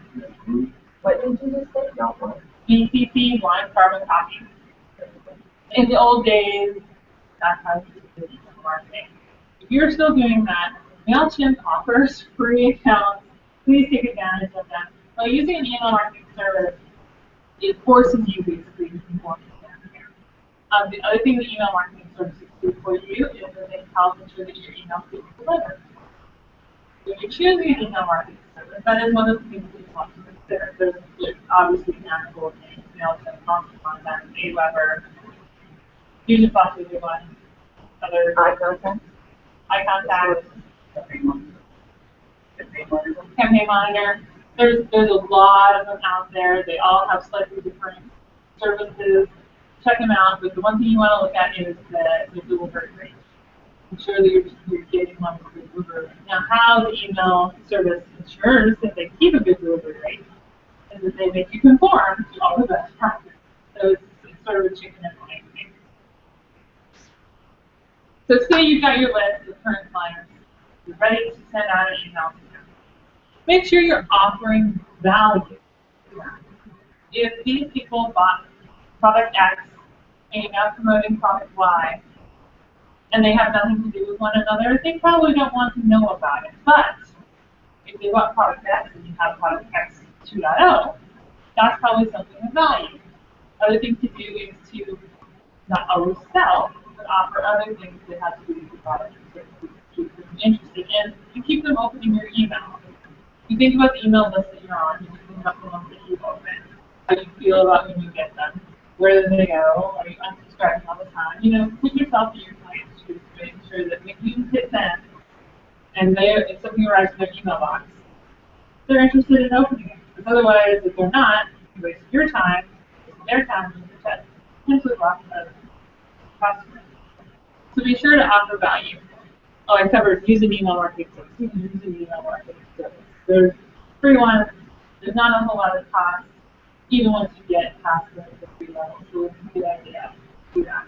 What did you just say? Don't want. BCC, blind carbon copy. In the old days, that's how you did email marketing. If you're still doing that, MailChimp offers free accounts. Please take advantage of them. By using an email marketing service, it forces you basically to conform to standard. The other thing that email marketing services do for you is that they help ensure that your email gets delivered. When you're choosing an email marketing service, that is one of the things that you want to consider. There's obviously natural things, MailChimp, Constant Contact, Aweber, Fusion Plus is one, other eye contact, campaign monitor. There's a lot of them out there. They all have slightly different services. Check them out, but the one thing you want to look at is the delivery rate. Ensure that you're getting one with good delivery rate. Now, how the email service ensures that they keep a good delivery rate is that they make you conform to all the best practices. So it's sort of a chicken and egg thing. So say you've got your list of current clients, you're ready to send out an email to them. Make sure you're offering value. If these people bought product X and you're now promoting product Y, and they have nothing to do with one another, they probably don't want to know about it. But if they bought product X and you have product X 2.0, that's probably something of value. Other thing to do is to not always sell, but offer other things that have to do with the product to keep them interested in and keep them opening your email. You think about the email list that you're on, you think about the ones that you open, how you feel about when you get them, where do they go, are you unsubscribing all the time? You know, put yourself in your client's shoes to make sure that when you hit send and if something arrives in their email box, they're interested in opening it. Because otherwise, if they're not, you waste your time, their time, and potentially lots of customers. So be sure to offer value. Oh, I covered using email marketing tips. Using email marketing tips. There's free ones. There's not a whole lot of cost, even once you get past the free level. So it's a good idea to do that.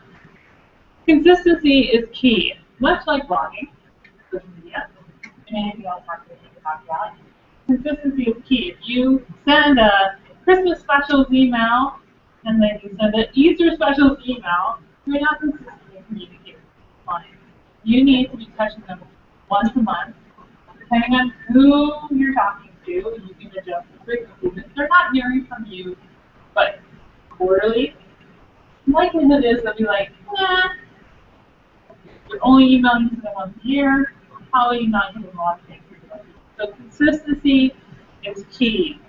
Consistency is key. Much like blogging, social media, and anything else marketing we can talk about. Consistency is key. If you send a Christmas specials email and then you send an Easter specials email, you're not consistently communicating with clients. You need to be touching them once a month. Depending on who you're talking to, you can adjust the frequency. If they're not hearing from you, but quarterly, the likelihood is they'll be like, nah, you're only emailing to them once a year, probably not getting a lot of things. So consistency is key.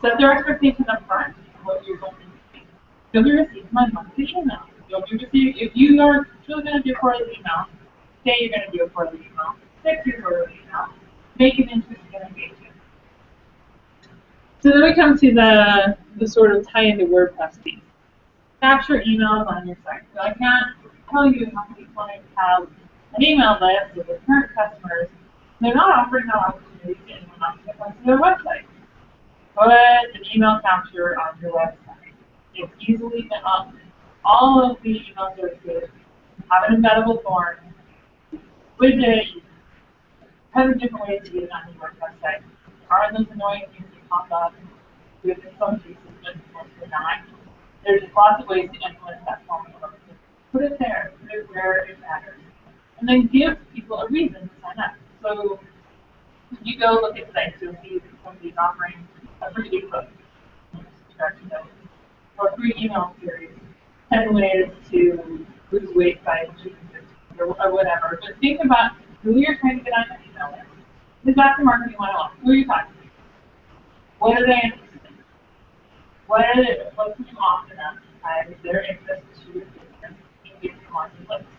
Set their expectations up front of what you're going to do. You'll be receiving my monthly email. You'll be receiving, if you are truly going to do a quarterly email, say you're going to do a quarterly email, stick to your quarterly email, make it interesting and engaging. So then we come to the sort of tie into WordPress piece. Capture emails on your site. So I can't tell you how many clients have an email list of their current customers. They're not offering no opportunity to anyone else to come to their website. Put an email capture on your website. It's easily been up. All of the email services have an embeddable form, widget, tons of different ways to get it on your WordPress site. There are those annoying things that pop up with some cases, but mostly not. There's lots of ways to implement that formula. Put it there, put it where it matters. And then give people a reason to sign up. So if you go look at sites, you'll see that somebody's offering a free ebook, subscription notes, or a free email series, 10 ways to lose weight by achieving this, or whatever. But think about who you're trying to get on your email list. Is that the marketing 101? Who are you talking to? What are they interested in? What can you offer them as their interest to your business and get them on your list?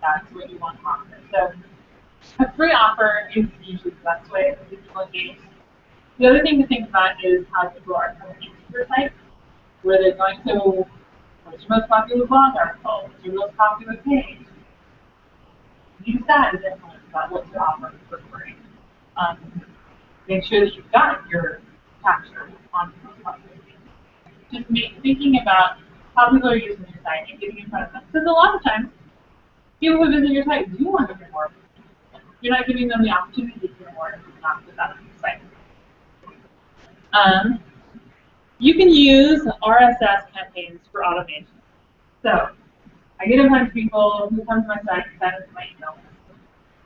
That's what you want to offer. So a free offer is usually the best way to get people engaged. The other thing to think about is how people are coming into your site, where they're going to, what's your most popular blog article, what's your most popular page. Use that as influence about what to offer for free. Make sure that you've got your capture on the most popular page. Just thinking about how people are using your site and getting in front of them. Because a lot of times, people who visit your site do want to hear more. You're not giving them the opportunity to hear more if you're not put that on your site. You can use RSS campaigns for automation. So, I get a bunch of people who come to my site and sign up to my email list.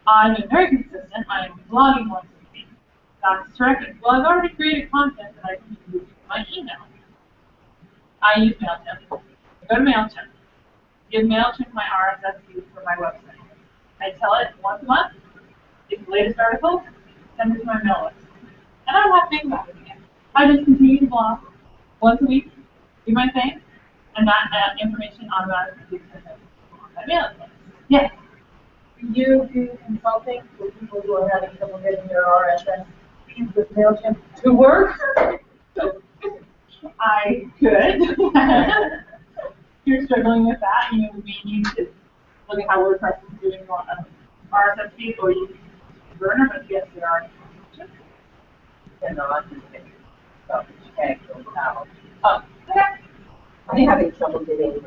I'm very consistent. I'm blogging once a week. That's terrific. Well, I've already created content that I can use in my email. I use MailChimp. I go to MailChimp. Give MailChimp my RSS feed for my website. I tell it once a month, it's the latest article, send it to my mail list. And I don't have to think about it again. I just continue to blog once a week, do my thing, and that information automatically gets sent to my mailing list. Yes? Do you do consulting for people who are having trouble getting their RSS feeds with MailChimp to work? I could. If you're struggling with that, you need to look at how WordPress is doing RSS feeds, or you can use Burner, but yes, there are options. And not using stuff that you can't go without. Okay. I'm having trouble getting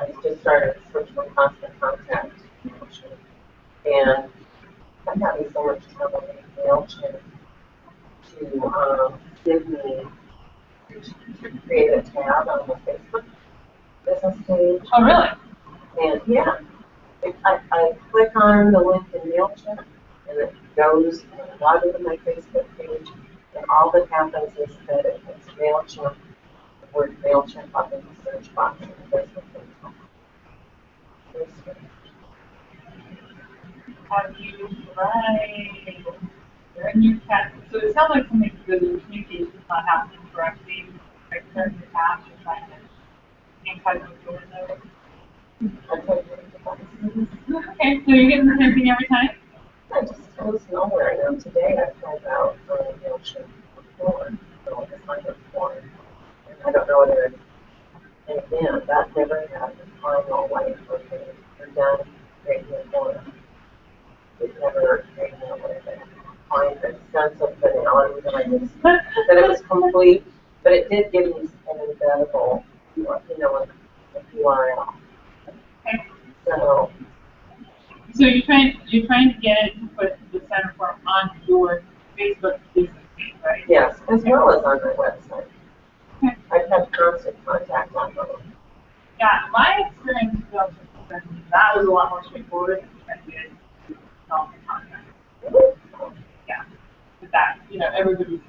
I just started a search for constant contact MailChimp. And I'm having so much trouble getting MailChimp to give me, to create a tab on the Facebook business page. Oh, really? And yeah, if I click on the link in MailChimp and it goes and log into my Facebook page, and all that happens is that it puts MailChimp, the word MailChimp up in the search box in the Facebook page. Have you tried your new cat? So it sounds like something the communication is not happening correctly. Like certain tasks you're trying to input into it. Okay, so you're getting the same thing every time? I just goes nowhere. Now today I tried out MailChimp before, so it's like a form. And I don't know whether it's, and again, that never had the final like, okay, you're done creating a form. It never created that way. Find a sense of finality that I was, that it was complete, but it did give me an embeddable, you know, a URL. Okay. So So you're trying to get it to put the center form on your Facebook business page, right? yes, as well as on my website. Okay. I've had constant contact on both. Yeah, my experience with that was a lot more straightforward than it is contact. Yeah, with that, you know, everybody's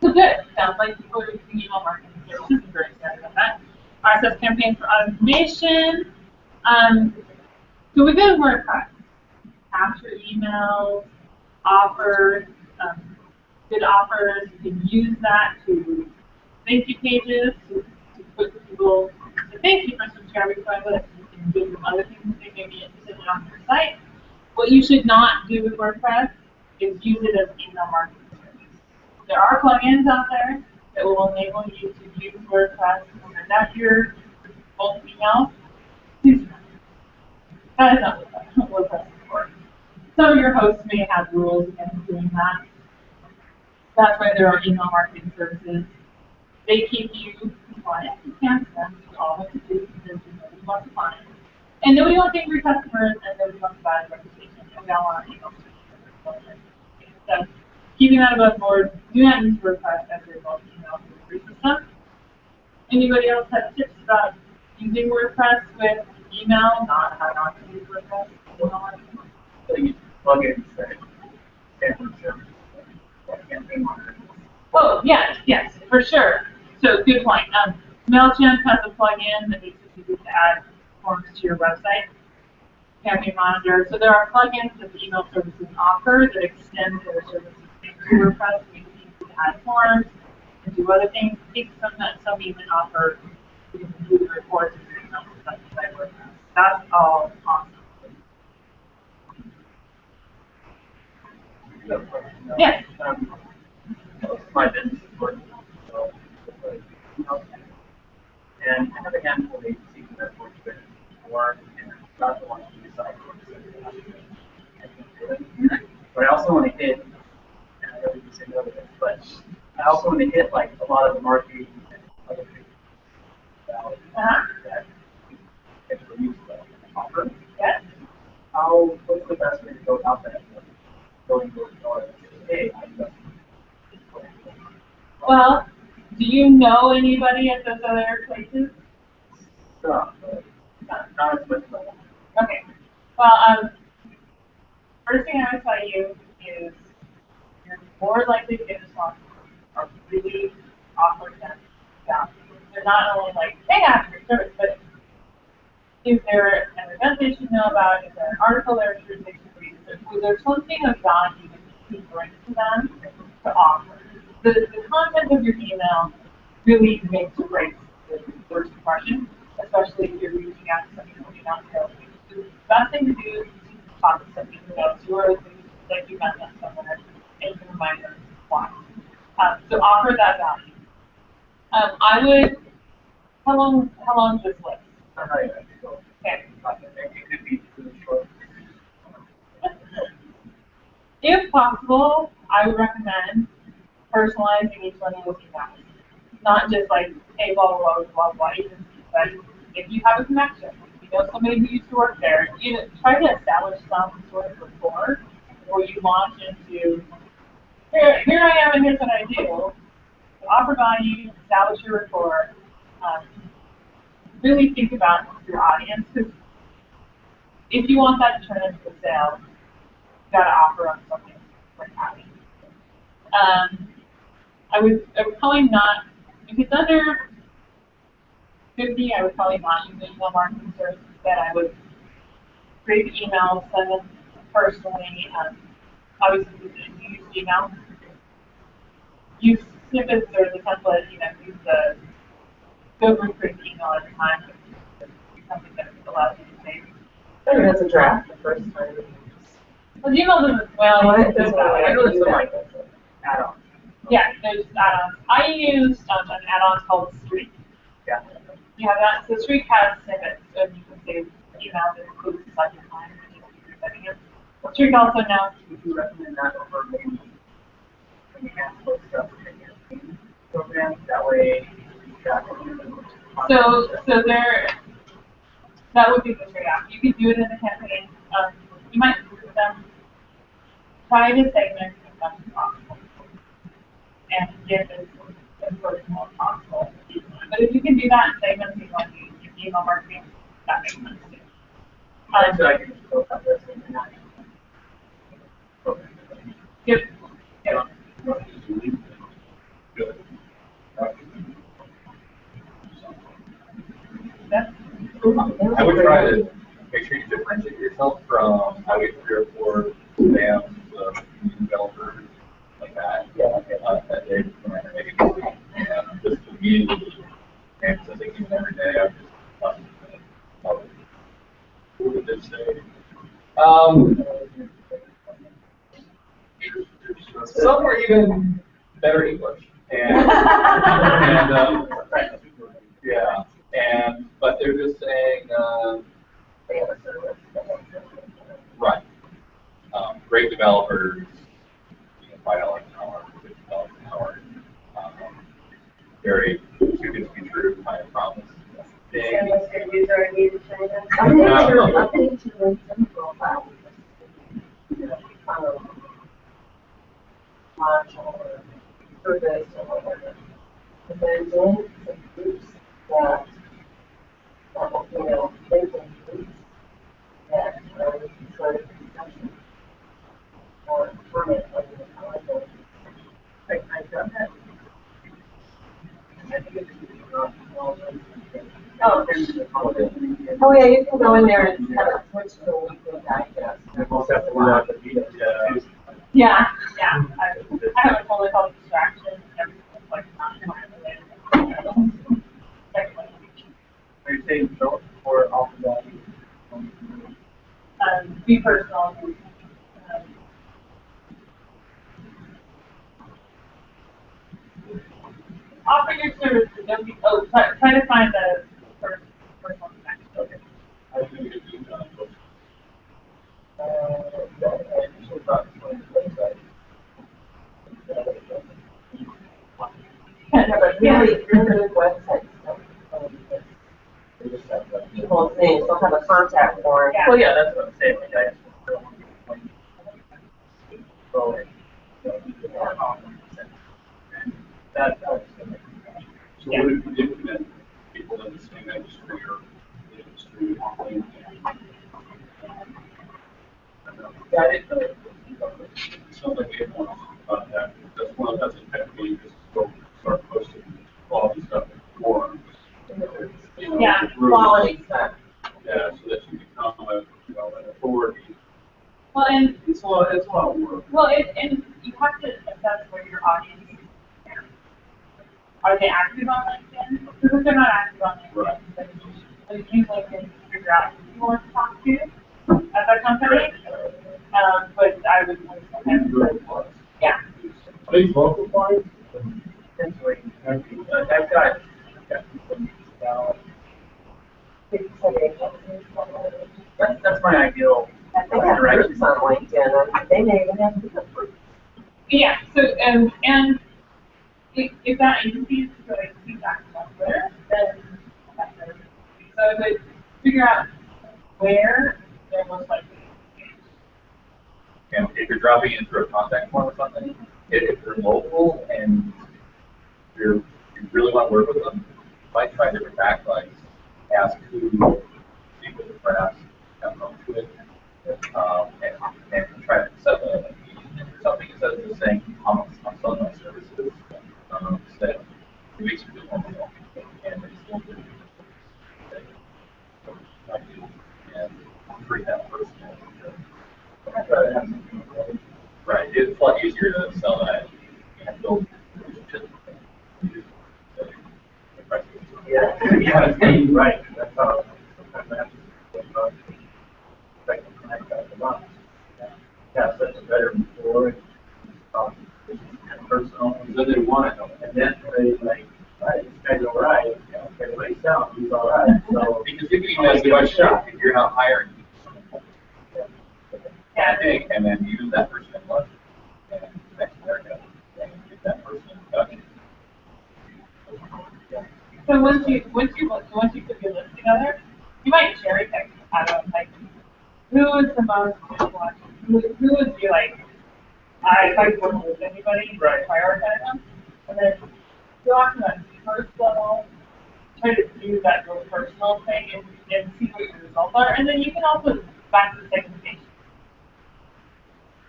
so good. Sounds like people are using email marketing services. I'm very excited about that. RSS campaigns for automation. So within WordPress, capture emails, offers, good offers. You can use that to thank you pages to put people to thank you for subscribing to my list. You can give them other things that they may be interested in on your site. What you should not do with WordPress is use it as an email marketing service. There are plugins out there that will enable you to use WordPress to send out your bulk emails. Please do not. That is not what WordPress is for. Some of your hosts may have rules against doing that. That's why there are email marketing services. They keep you compliant. You can't send all that you do because nobody wants clients. And nobody wants angry customers and nobody wants bad reputation. And we all want our email services. So keeping that above board, do not use WordPress as your bulk email delivery system. Anybody else have tips about using WordPress with email, not how not to use WordPress? So you plug in standard service, campaign monitor. Oh, yes, for sure. So good point. MailChimp has a plugin that makes it easy to add forms to your website. Campaign Monitor. So there are plugins that the email services offer that extend their services into WordPress to make it easy to add forms and do other things. I think some even offer you can include reports in your email inside WordPress. That's all awesome. Yes. My business is working, so and I have a handful of agencies that I've worked with before, and not the ones to decide but I also want to hit, and I really say no to this, but I also want to hit like a lot of the marketing and other things that people use to offer. Yes. What's the best way to go about that? Going door to door and saying, hey, I've got. Well, do you know anybody at those other places? Stuff, but not as much as I want. Okay. Well, first thing I would tell you is you're more likely to get responses are really awkward and value. They're not only like, hey, ask your service, but is there an event they should know about? Is there an article they're interested in reading? Was there something of value that you can bring to them to offer? The content of your email really makes or breaks the first impression, especially if you're reaching out to somebody who you're not know. The best thing to do is to talk to somebody who knows you or that you met them somewhere and you can remind them why. So offer that value. I would. How long is this list? Okay. Okay. It could be too short. If possible, I would recommend personalizing each one of those emails. Not just like, hey, blah, blah, blah, blah, blah, agency, but if you have a connection, if you know somebody who used to work there. You know, try to establish some sort of rapport where you launch into, here I am and here's what I do. Offer value, establish your rapport. Really think about your audience, because if you want that to turn into a sale, you got to offer them something worth having. I would probably not, if it's under 50, I would probably not use email marketing services. Instead, I would create emails, send them personally. Obviously, you use email. Use snippets or the template, you know, use the go through create the email every time. Something that allows you to save. Better as a draft the first time. Well, Gmail doesn't, well, It doesn't really I know do that. add-ons. Yeah, there's add-ons. I use an add-on called Streak. Yeah. You have that. So Streak has snippets, and you can save emails that include the subject line if you're setting it. Streak also now. Would you recommend that over maybe when you have close stuff in your team program? That way, So there, that would be the trade-off. You could do it in the campaign. You might group them. Try to segment as much as possible, and get as personal as possible. But if you can do that in segmenting like your email marketing, that makes sense too. so I can just go up this and not. Yep. Yep. Good. I would try to make sure you differentiate yourself from, I would get 3 or 4 spams of developers like that. Yeah. That day before I make it. And just immediately, and so they keep every day, I'm just, what did it say? Some were even better English. And, yeah, but they're just saying, right. Great developers, you know, $5 an hour, $50 an hour. Very too good to be true kind of promise. Send us your user ID to China. Update your LinkedIn profile. Module or purpose or whatever. And then join some groups that, you know, LinkedIn groups that are sort of discussion or comment on the calendar. I've done that. I think it's oh yeah, you can go in there and have it switch to a weekly digest. And we'll have to do that at the meetup. Yeah. I have a totally called distraction. Everything's like not related. Are you saying develop or offer value? Be personal. Offer your services. Don't be, try to find the personal connection. Okay. I think it's Yeah, but really good website stuff. People's names, they'll have a contact form. Yeah. Well, yeah, that's what I'm saying. Like, I that's So what if you did connect people in the same industry or industry on LinkedIn? that is Sounds like we have one about that. That's a pet peeve, is to start posting quality stuff in forums. You know, Yeah, to really- Quality stuff. Yeah, so that you become an authority. Well, and It's a lot of work. well, and you have to assess where your audience is. Are they active on LinkedIn? Because if they're not active on LinkedIn, then you use LinkedIn to figure out who you want to talk to at that company. But I would yeah. Are these local clients? essentially, I've got some, that's my ideal They have groups on LinkedIn, and they may even have different groups. Yeah. So and if that agency is going to be active on Twitter, then that's better. So I would figure out where they're most likely to engage. And if you're dropping in through a contact form or something, if you're local and you really want to work with them, you might try different backlights. Ask who speak with the perhaps have known to it, and try to set a meeting or something instead of just saying I'm selling my services. Instead, it makes you feel more real, and it's a little bit and treat that person. Right, it's a lot easier to sell that and build relationships. Yeah, yeah, right. That's how sometimes I have to second connect that a lot. Yeah, such a better before and personal, and then they want it, and then they like, right, this guy's all right. Yeah, okay, the way he sounds, he's all right. So Because you can even ask the question, if you're not hiring, and then use that person in lunch, and next haircut, and get that person in production. So once you put your list together, you might cherry pick out of like who is the most important, who would be like, if I could work with anybody, Right. prioritize them, and then go on to that first level, try to do that real personal thing and see what your results are, and then you can also back to segmentation.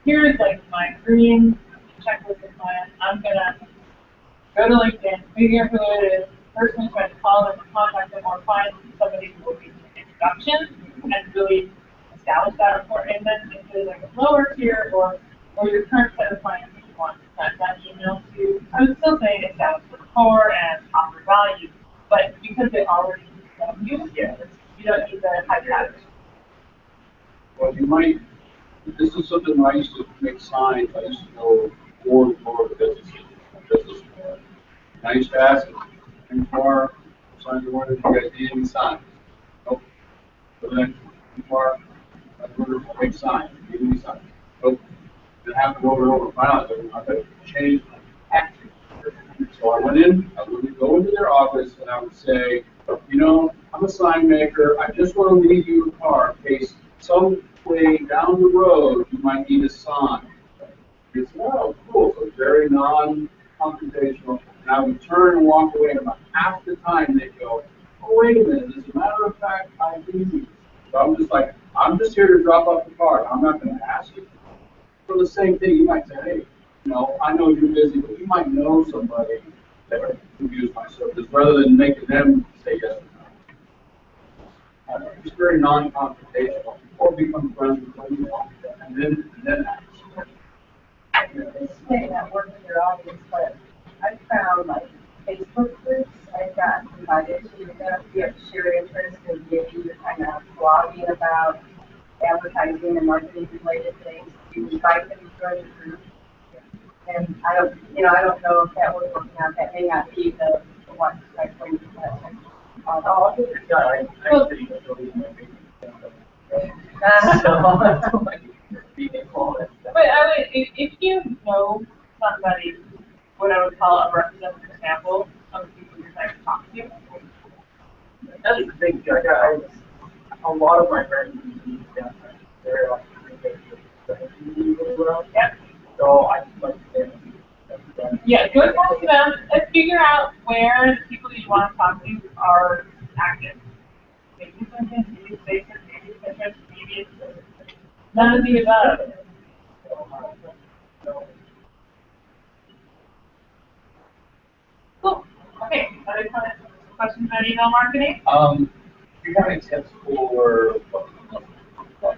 Here's like my green checklist of clients. I'm gonna go to LinkedIn, figure out who it is, personally try to call them or contact them or find somebody who will be an introduction and really establish that rapport. And then if there's like a lower tier or your current set of clients that you want to send that email to, I would still say establish the rapport and offer value. But because they already know you, you don't need the high pattern. Well, you might, this is something I used to make signs, I used to know more and more of the business more. And I used to ask them, any more signs of order, you guys need any signs? Nope. So then, any more, I ordered to make signs, need any signs? Nope. It happened over and over, finally, I could change my tactics. So I went in, I would go into their office and I would say, you know, I'm a sign maker, I just want to leave you a car in case some way down the road you might need a sign. It's, oh, cool, so it's very non-confrontational. And I would turn and walk away, and about half the time they'd go, oh, wait a minute, as a matter of fact, I do. So I'm just like, I'm just here to drop off the car. I'm not going to ask you. For the same thing, you might say, hey, you know, I know you're busy, but you might know somebody that could use my service, rather than making them say yes or no. It's very non-confrontational, or become friends with them, and then ask. It's saying that work with your audience, but I found like Facebook groups, I've gotten invited to them, if you have shared interest in maybe you're kind of blogging about advertising and marketing related things, you invite them to join the group. And I don't know if that would work out, that may not be the one I bring to that. oh, I think it's got, I think it's really amazing. So, like, people. But I mean, if you know somebody, what I would call a representative sample of the people you're trying to talk to. That's the thing, a lot of my friends use downtown. They're like, as well. Yep. So I like them. Yeah, go talk to them and figure out where the people that you want to talk to are active. Maybe it's LinkedIn, maybe it's Facebook, maybe it's Pinterest, maybe it's none of the above. Cool. Okay, other questions about email marketing? Do you have any tips for what like, as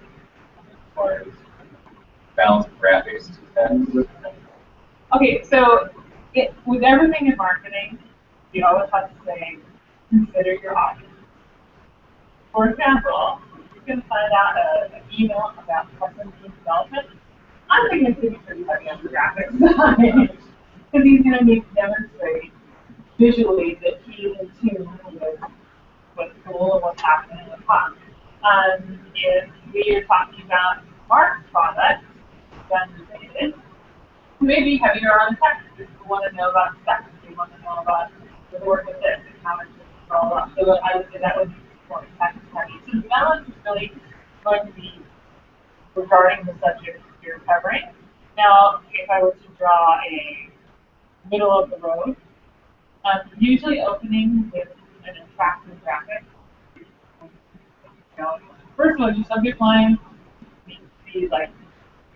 far as balance of graphics to text? Okay, so with everything in marketing, you always have to say, consider your audience. For example, you can find out an email about custom team development. I'm thinking it's going to be pretty heavy on the graphics side, because he's going to need to demonstrate visually that he's in tune with what's cool and what's happening in the hot. If we are talking about Mark's product, then related, maybe heavier on text. People want to know about specs. They want to know about the work with this and how it's all up. So I would say that would be more text heavy. So the balance is really going to be regarding the subject you're covering. Now, if I were to draw a middle of the road, usually opening with an attractive graphic. First of all, your subject line needs to be like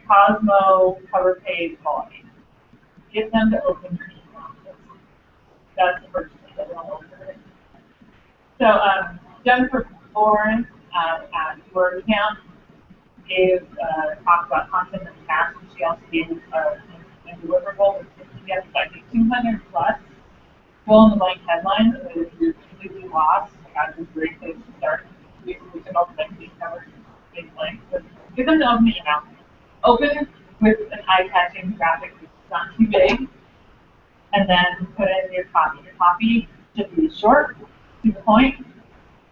Cosmo cover page quality. Get them to open your email. That's the first thing that they'll open it. So Jennifer Bourne at Word Account gave talked about content and tasks, and she also gave a deliverable with 200 plus. Fill in the blank headlines, and if you're completely lost, that's a great place to start. We can open like these covers, big blanks. But get them to open the email. Open with an eye-catching graphic that's not too big, and then put in your copy. Your copy should be short, to the point.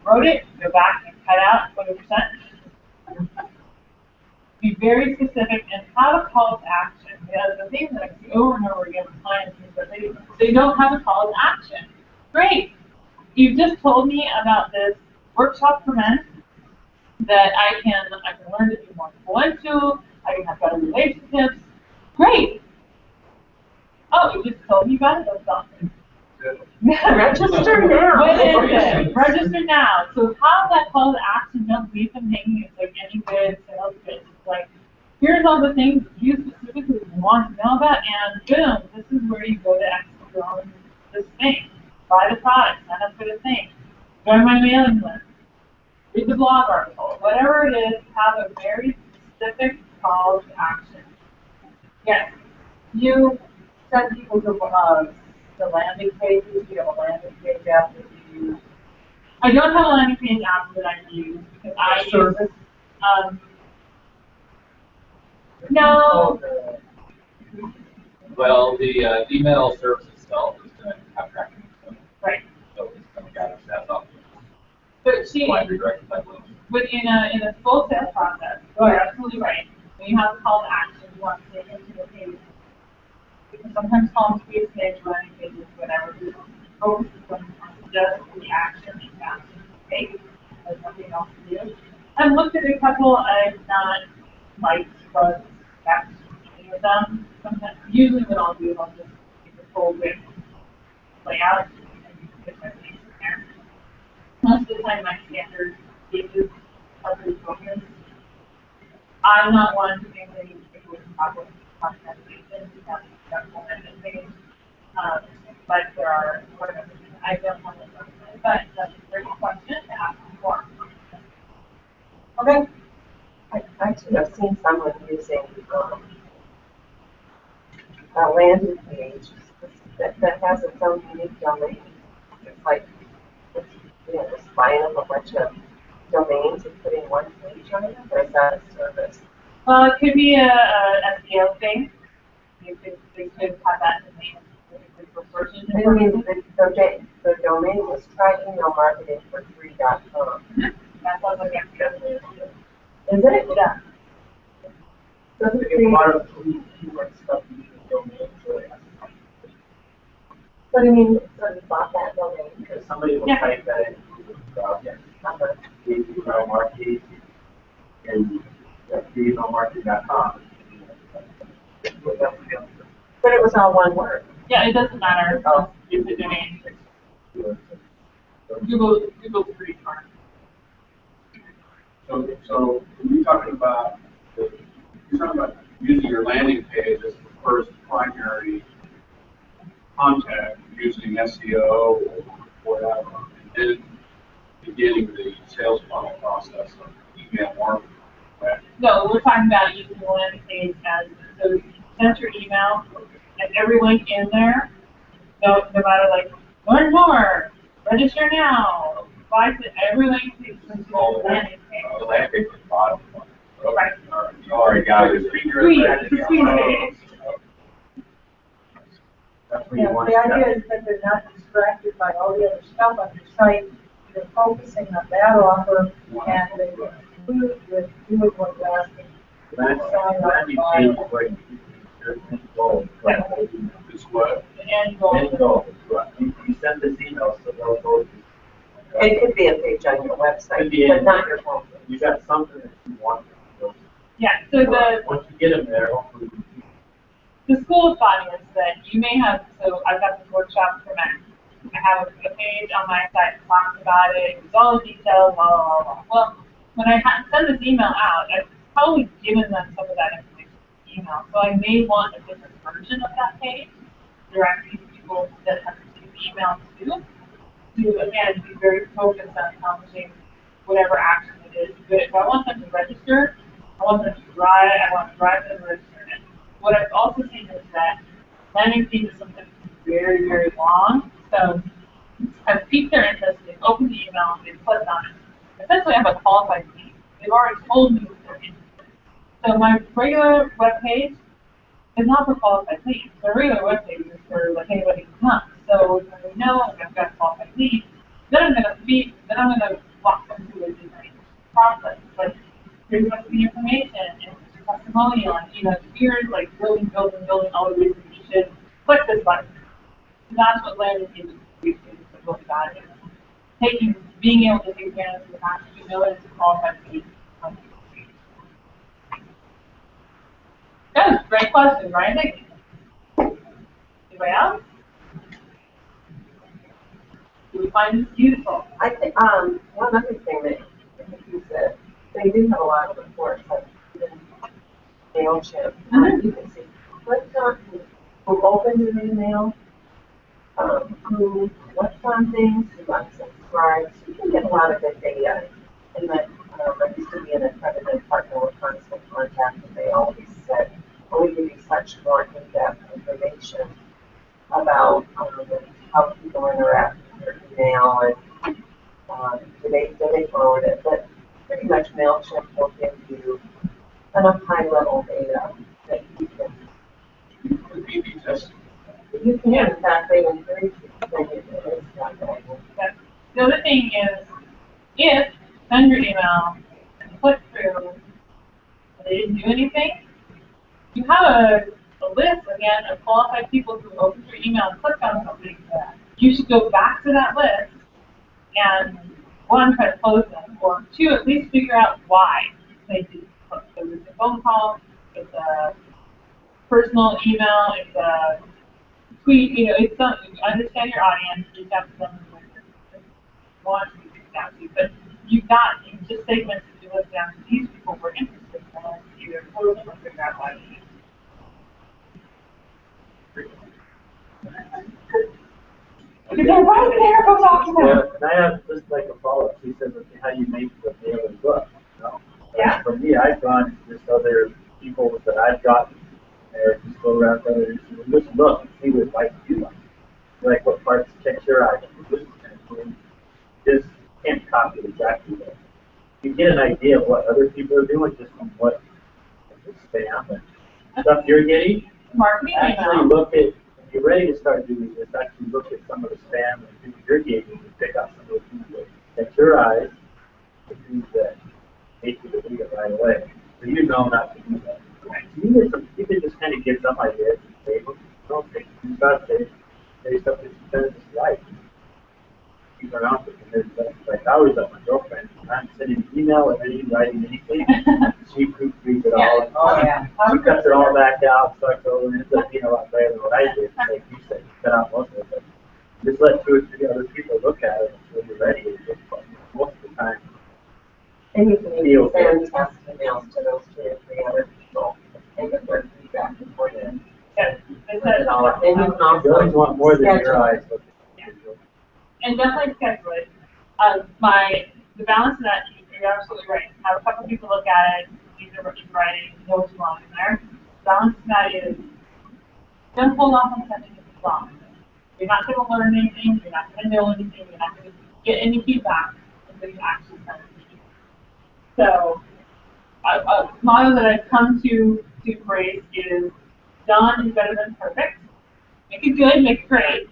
Wrote it, go back and cut out 20%. Be very specific and have a call to action. The thing that I see over and over again with clients is that they don't have a call to action. Great. You've just told me about this workshop for men that I can learn to be more influential, I can have better relationships. Great. Oh, you just told me about it? That's awesome. Register now. What is it? Register now. So have that call to action. Don't leave them hanging. It's like any good sales pitch. It's like, here's all the things you specifically want to know about, and boom, this is where you go to execute on this thing. Buy the product, sign up for the thing, join my mailing list, read the blog article, whatever it is, have a very specific call to action. Yes. You send people to the landing pages. You have a landing page app that you use. I don't have a landing page app that I use because I use no. Well, the email service itself is going to have tracking. Right. So it's going to gather stats off. But see, but in a full sales process, you're absolutely right. When you have a call to action, you want to take into the page. You can sometimes call them space page, landing pages, whatever. Focus on just the action and action take. There's nothing else to do. I've looked at a couple. I've not liked, but that's any of them. Sometimes, usually what I'll do is I'll just make a full width layout and put my things in there. Most of the time, my standard pages are pretty focused. I'm not one to think that you should talk about content because that's one of the things. But there are one of the things I don't want to talk about. But that's a great question to ask more. Okay. I too have seen someone using a landing page that has its own unique domain. It's like, just buying up a bunch of domains and putting one page on it, or is that a service? Well, it could be a SEO thing. They could have that domain for searches. I mean, the domain was tryemailmarketingfor3.com. That sounds like a Is it? Yeah. Doesn't It's a lot of keyword stuff you use domains, so But I mean, so you bought that domain. because somebody will type that in email marketing and emailmarketing.com. But it was all one word. Yeah, it doesn't matter. Oh. It's a domain. Google's pretty smart. So when you're talking about using your landing page as the first primary contact using SEO or whatever, and then beginning the sales funnel process of email marketing. Right? No, we're talking about using the landing page as, so you send your email, and every link in there, no matter like, learn more, register now, buy it, every link is to the landing page. The landing page is the bottom one. Right. You already got it. It's a screen page. That's where you want The idea is that they're not distracted by all the other stuff on your site. They're focusing on that offer, and they conclude with doing what you're asking. landing page is where you your end goal. Is what? The end goal. End goal. You send this email, so they'll go. It could be a page on your website, Could be but in- not your homepage. you got something that you want to do. Yeah, so Once you get them there, hopefully. the school thought is that you may have, so I've got this workshop for men. I have a page on my site that talks about it, it's all the details, blah, blah, blah, blah. Well, when I send this email out, I've probably given them some of that information in the email. So I may want a different version of that page, directly to people that have received the email too, to, again, be very focused on accomplishing whatever action it is. But if I want them to register, I want them to I want to drive them to register. And what I've also seen is that landing pages sometimes very, very long. So I've piqued their interest, they've opened the email, they've clicked on it. Essentially, I have a qualified lead. They've already told me that they're interested. So my regular web page is not for qualified leads. My regular web page is for like anybody who comes. So when they know I've got a qualified lead, then I'm going to walk them through a different process. Like, here's what's the information, and here's your testimonial, and here's like building all the reasons you should click this button. And that's what landing pages is really bad at. Being able to take advantage of the fact that you know it's a qualified lead. That was a great question, right? Anybody else? Do we find this useful? I think, one other thing that you said, they do have a lot of reports, like MailChimp. You can see who opened an email, who clicked on things, who unsubscribed. So you can get a lot of good data. And then I used to be an accredited partner with Constant Contact, and they always said, well, we give you such more in-depth information about how people interact with your email and do they forward it. But pretty much MailChimp will give you enough high-level data that you can. You can, in fact, they encourage you to send it to this. The other thing is, if send your email and click through and they didn't do anything, you have a list, again, of qualified people who opened your email and clicked on something. You should go back to that list and, one, try to close them, or two, at least figure out why they didn't click. So it's a phone call, it's a personal email, it's a tweet, it's something. Understand your audience, reach out to them and want to reach out to you. But you just segment it to list down to these people were interested in either close them or figure out why they didn't. Because they're right there for talking about. And I have just like a follow-up. She said, how do you make the daily book? Yeah. For me, I've gone just other people that I've gotten there, just go around to others and just look and see what advice you like. Like what parts catch your eye. Just can't copy exactly that. You get an idea of what other people are doing just from what spam and stuff you're getting. Marketing actually look at, if you're ready to start doing this, actually look at some of the spam and things you're getting and pick out some of the things that catch your eyes, the things that make you delete it right away. So you know not to do that. You can just kind of get some ideas and say, well, don't take you got to say stuff that you kind of just like. Keep around with it. Like I always let my girlfriend, I'm sending an email or writing anything, she proofreads it all. Oh, yeah. She cuts it all back out, starts over, and ends up being a lot better than what I did. Like you said, you cut out most of it. But just let 2 or 3 other people look at it until you're ready. Most of the time. And you can even send test emails to those 2 or 3 other people and get their feedback before then. And you can also You always want more than your eyes. And definitely schedule it. The balance of that, you're absolutely right. Have a couple people look at it, either writing, know what you want in there. The balance of that is, don't hold off on sending it as long. You're not going to learn anything, you're not going to know anything, you're not going to get any feedback until you actually send it. So, a motto that I've come to embrace is, done is better than perfect. Make it good, make it great.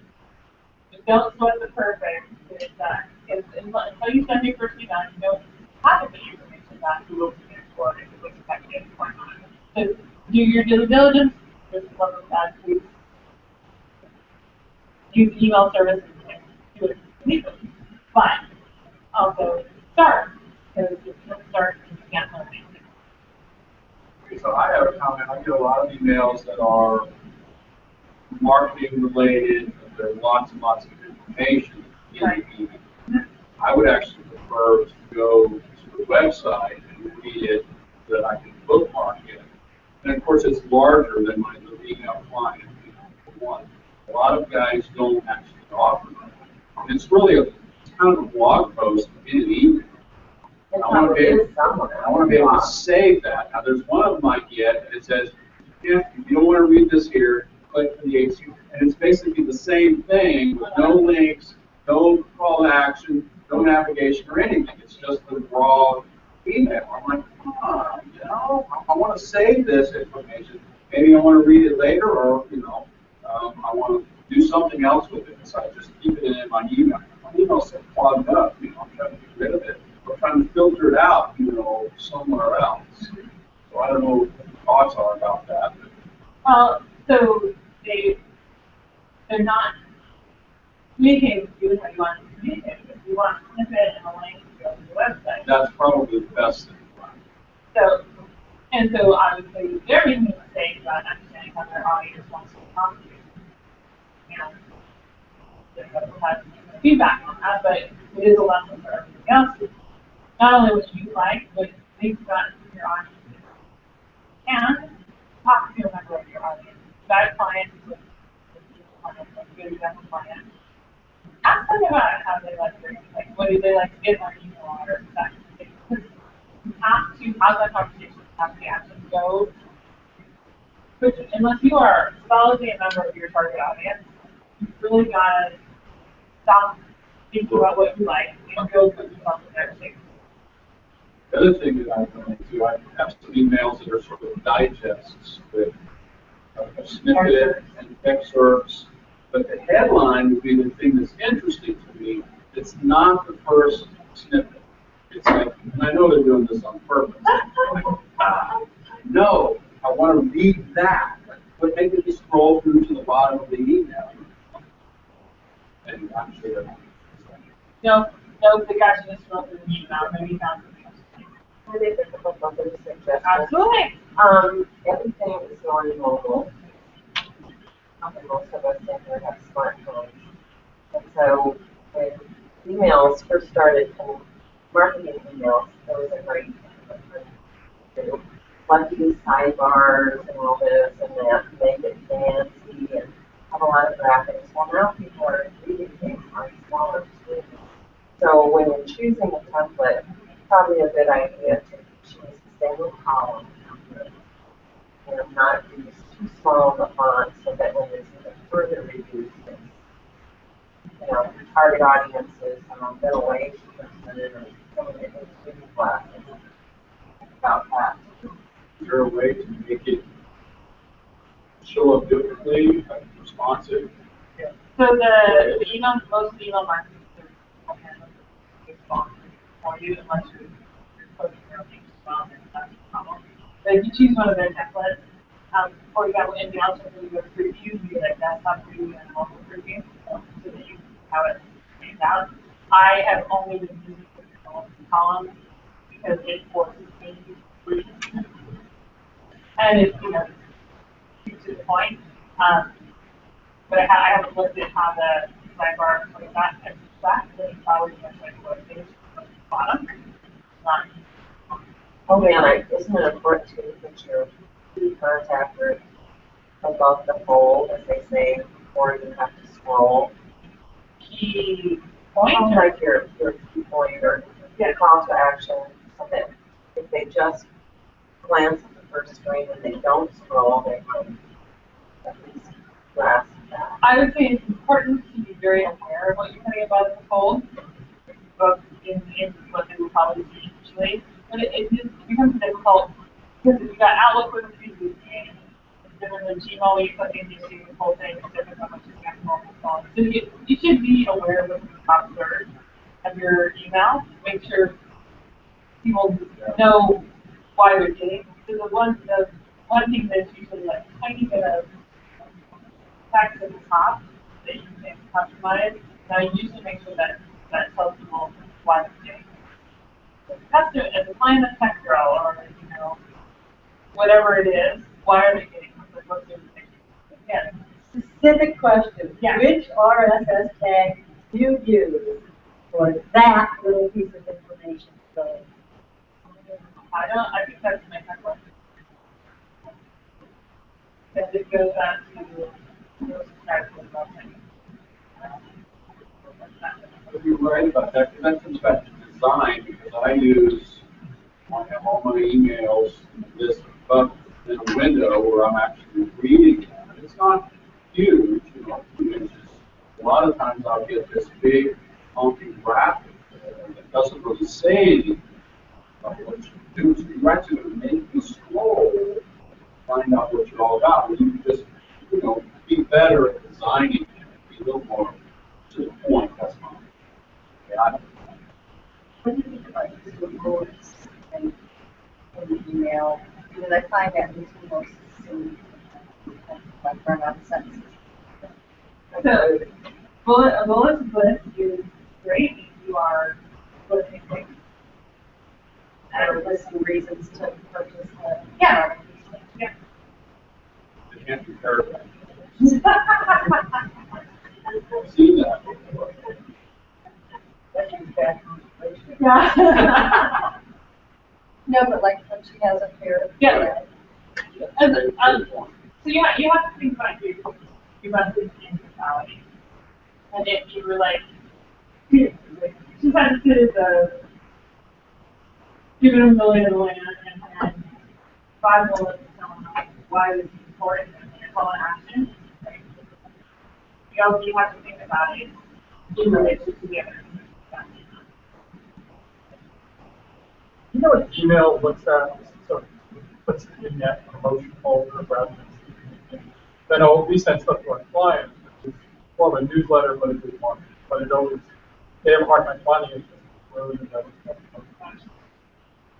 Don't sweat the perfect when it's done. Until you send your first email, you don't have the information about who opened it for if it was effective or not. So do your due diligence. There's one of that. Use email services to do it. Fine. Also, start. Because if you don't start, learn and you can't learn anything. Okay, so I have a comment. I get a lot of emails that are marketing related, and there are lots and lots of information in the email. I would actually prefer to go to the website and read it so that I can bookmark it. And of course, it's larger than my little email client. One. A lot of guys don't actually offer that. And it's really it's kind of a blog post in an email. I want to be able to save that. Now, there's one of them I get, and it says, if you don't want to read this here, click the HU. And it's basically the same thing with no links, no call to action, no navigation or anything. It's just the raw email. I'm like, you know, I want to save this information. Maybe I want to read it later, or, you know, I want to do something else with it. So I just keep it in my email. My email's so clogged up, you know, I'm trying to get rid of it. I'm trying to filter it out, you know, somewhere else. So I don't know what your thoughts are about that. Well, so they're not communicating with you how you want to communicate with you. You want to snippet and a link to go to the website. That's probably the best thing. So obviously they're making a mistake about understanding how their audience wants to talk to you. And they'll have feedback on that, but it is a lesson for everybody else. Not only what you like, but think about your audience. And talk to a member of your audience. That client is a good example client. Ask them about how they like drinking. Like, what do they like to get on email or that kind of thing. You have to have that conversation. You have to actually go. Which, unless you are solidly a member of your target audience, you've really got to stop thinking about what you like and go put yourself in their space. The other thing that I've done too, I have some emails that are sort of digests with a snippet and excerpts, but the headline would be the thing that's interesting to me. It's not the first snippet. It's like, and I know they're doing this on purpose. No, I want to read that. But maybe you scroll through to the bottom of the email. And I'm sure they're not. No, the guys just wrote the email. Maybe found something else. Can I make a couple of other suggestions? Absolutely. Everything is on mobile. Most of us in here have smartphones. And so when emails first started, marketing emails, those are great. Like use sidebars and all this and that, make it fancy and have a lot of graphics. Well, now people are reading things on smaller screens. So when you're choosing a template, probably a good idea to choose the single column template and not use too small of a font so that when it's even further reduced, you know, your target audiences, middle-aged person or someone in student classes about that. Is there a way to make it show up differently, like responsive? So the email, most email marketing systems respond for you unless you're coding your own response, and that's the problem. But if you choose one of their templates, for example, in the option for you go preview, you do like desktop preview and mobile preview, so that you have it named out. I have only been using the columns because it forces me to read. And it's, you know, to the point. But I haven't looked at how the sidebar like that exactly probably just like what page from the bottom. Not. Oh man, isn't it important to put your key contact group above the fold, as they say, or you have to scroll? Key point? Oh, like your key point or your call to action, so that if they just glance at the first screen and they don't scroll, they can at least grasp that. I would say it's important to be very aware of what you're putting above the fold, both in what they will probably see usually. But it becomes difficult because if you got Outlook with a preview pane, it's different than Gmail where you put in the whole thing, it's different from what you get mobile phone. So you should be aware of the top third of your email. Make sure people know why they're getting. So the one thing that's usually like a tiny bit of text at the top that you can customize. Now you usually make sure that tells people why they're getting. That's it. As a client of tech girl, or you know, whatever it is, why are they getting this? Like, what's the thing? Yeah. Specific question. Yeah. Which RSS tag do you use for that little piece of information? So, I think that's my next question. Because it goes back to those subscribers about If you're right about that, that comes back to design, because I have all my emails in this up in a window where I'm actually reading them. And it's not huge, you know, it's just, a lot of times I'll get this big honking graphic that doesn't really say anything about what you do. So you actually going to make you scroll, find out what you're all about. And you can just, you know, be better at designing it, be a little more to the point. That's my What do you think about using bullets and email? Because I find that makes me more succinct, like run out of sentences. So, a bullet list is great if you are listing things. Or listing reasons to purchase the. Yeah. Yeah. It can't be paragraph. I've seen that before. that is bad. Yeah. No, but like when she has a pair of. Yeah. And, Very good point. so you have to think about your message in totality. And if you were like, she had to do the giving them the lay of the land and 5 bullets telling them why this is important and your call to action. Right? You have to think about it in relation to the other. You know what email looks at, so puts it in that promotion folder rather than. I know we send stuff to our clients, which is more of a newsletter, but it's just one. But it always, they have a hard time finding it.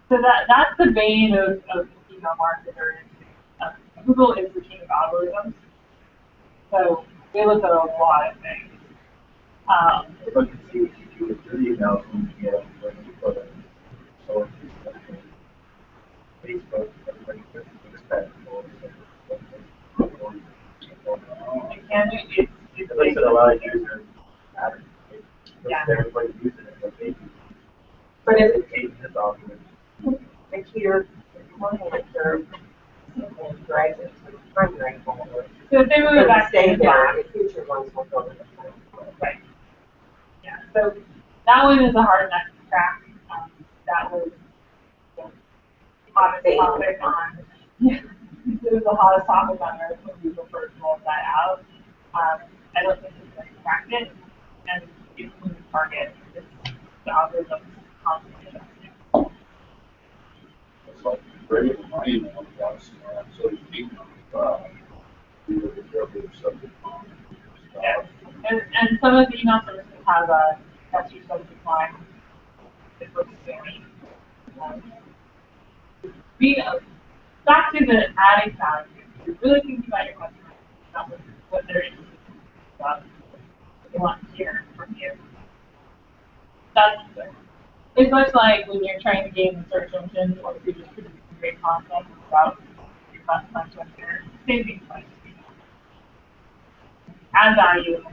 So that's the vein of email marketers. Google is the king of algorithms. So they look at a lot of things. But you see what you do with your emails when you get when you put it. So Facebook, everybody expects it looks at a lot of user patterns. It looks at everybody using it, but they But if it changes the document. the keyword, if you want to serve and drag it to the primary folder, So if they move it back to stay the there, back, the future ones will go to the primary folder. right? Yeah. So that one is a hard nut to crack. That was the hottest topic on. Yeah, it was the hottest topic on earth when Google first rolled that out. I don't think it's going to crack it, and it's going to target the algorithm constantly adjusting. It's like creating my email box, so you keep you know, the careful subject line. Yes. And some of the email services have a that's your subject line. It looks very back to the adding value. You're really thinking about your customers, not what they're interested in, what they want to hear from you. It's much like when you're trying to game the search engine, or if you're just producing great content about your content here. Same thing like add value.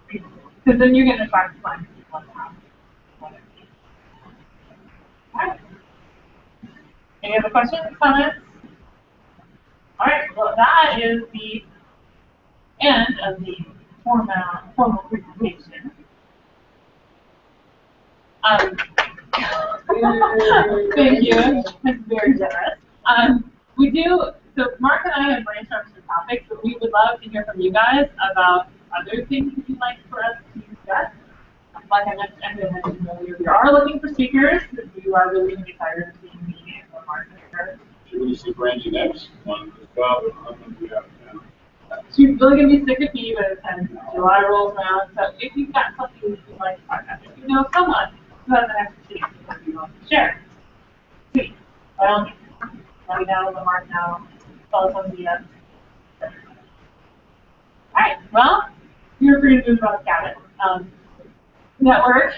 Because then you're going to attract clients you want to have. Alright. Any other questions, comments? Alright, well that is the end of the formal presentation. Thank you. That's very generous. We do, so Mark and I have brainstormed some topics, but we would love to hear from you guys about other things that you'd like for us to discuss. Like I mentioned earlier, we are looking for speakers. You are really going to be tired of seeing me and or Mark here. You're going to see Brandy next one as well, but I'm going to be out of town. She's really going to be sick of me by the time July rolls around. So if you've got something that you'd like to talk about, if you know someone who has an expertise that you want to share, please, by all means, let me know, let Mark know, follow us on Meetup. Alright, well, you're free to move on the cabin. Network,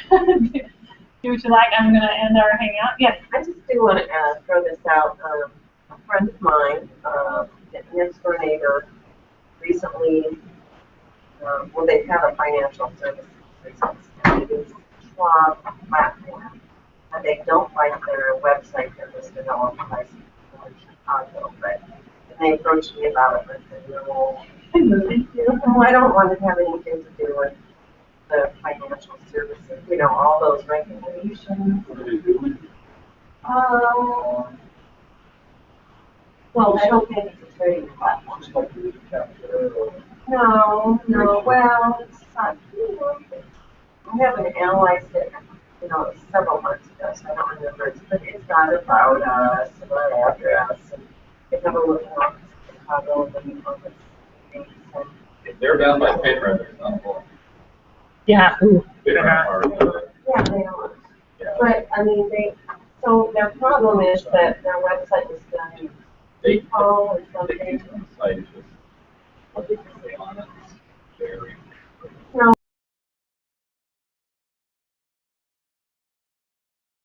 do what you like. I'm gonna end our hangout. Yes. I just do want to throw this out. A friend of mine, next door neighbor, recently, well, they've had a financial services business, and it is Schwab platform. And they don't like their website that was developed by someone in Chicago, but and they approached me about it, and I said, no, thank you. No, I don't want to have anything to do with the financial services, you know, all those regulations. What do they do? Well, I don't think it's a trading platform. Just like the capture or. No, well, it's not, you know, I haven't analyzed it, you know, several months ago, so I don't remember. But it's got about us, and our address, and they have a little office in Chicago, and then office in Mason. They're bound by paper, they're not full. Yeah. They don't have hard. Yeah, they are. Yeah. But, I mean, so their problem is that their website was done in They, Paul or they something. use the site, it's just,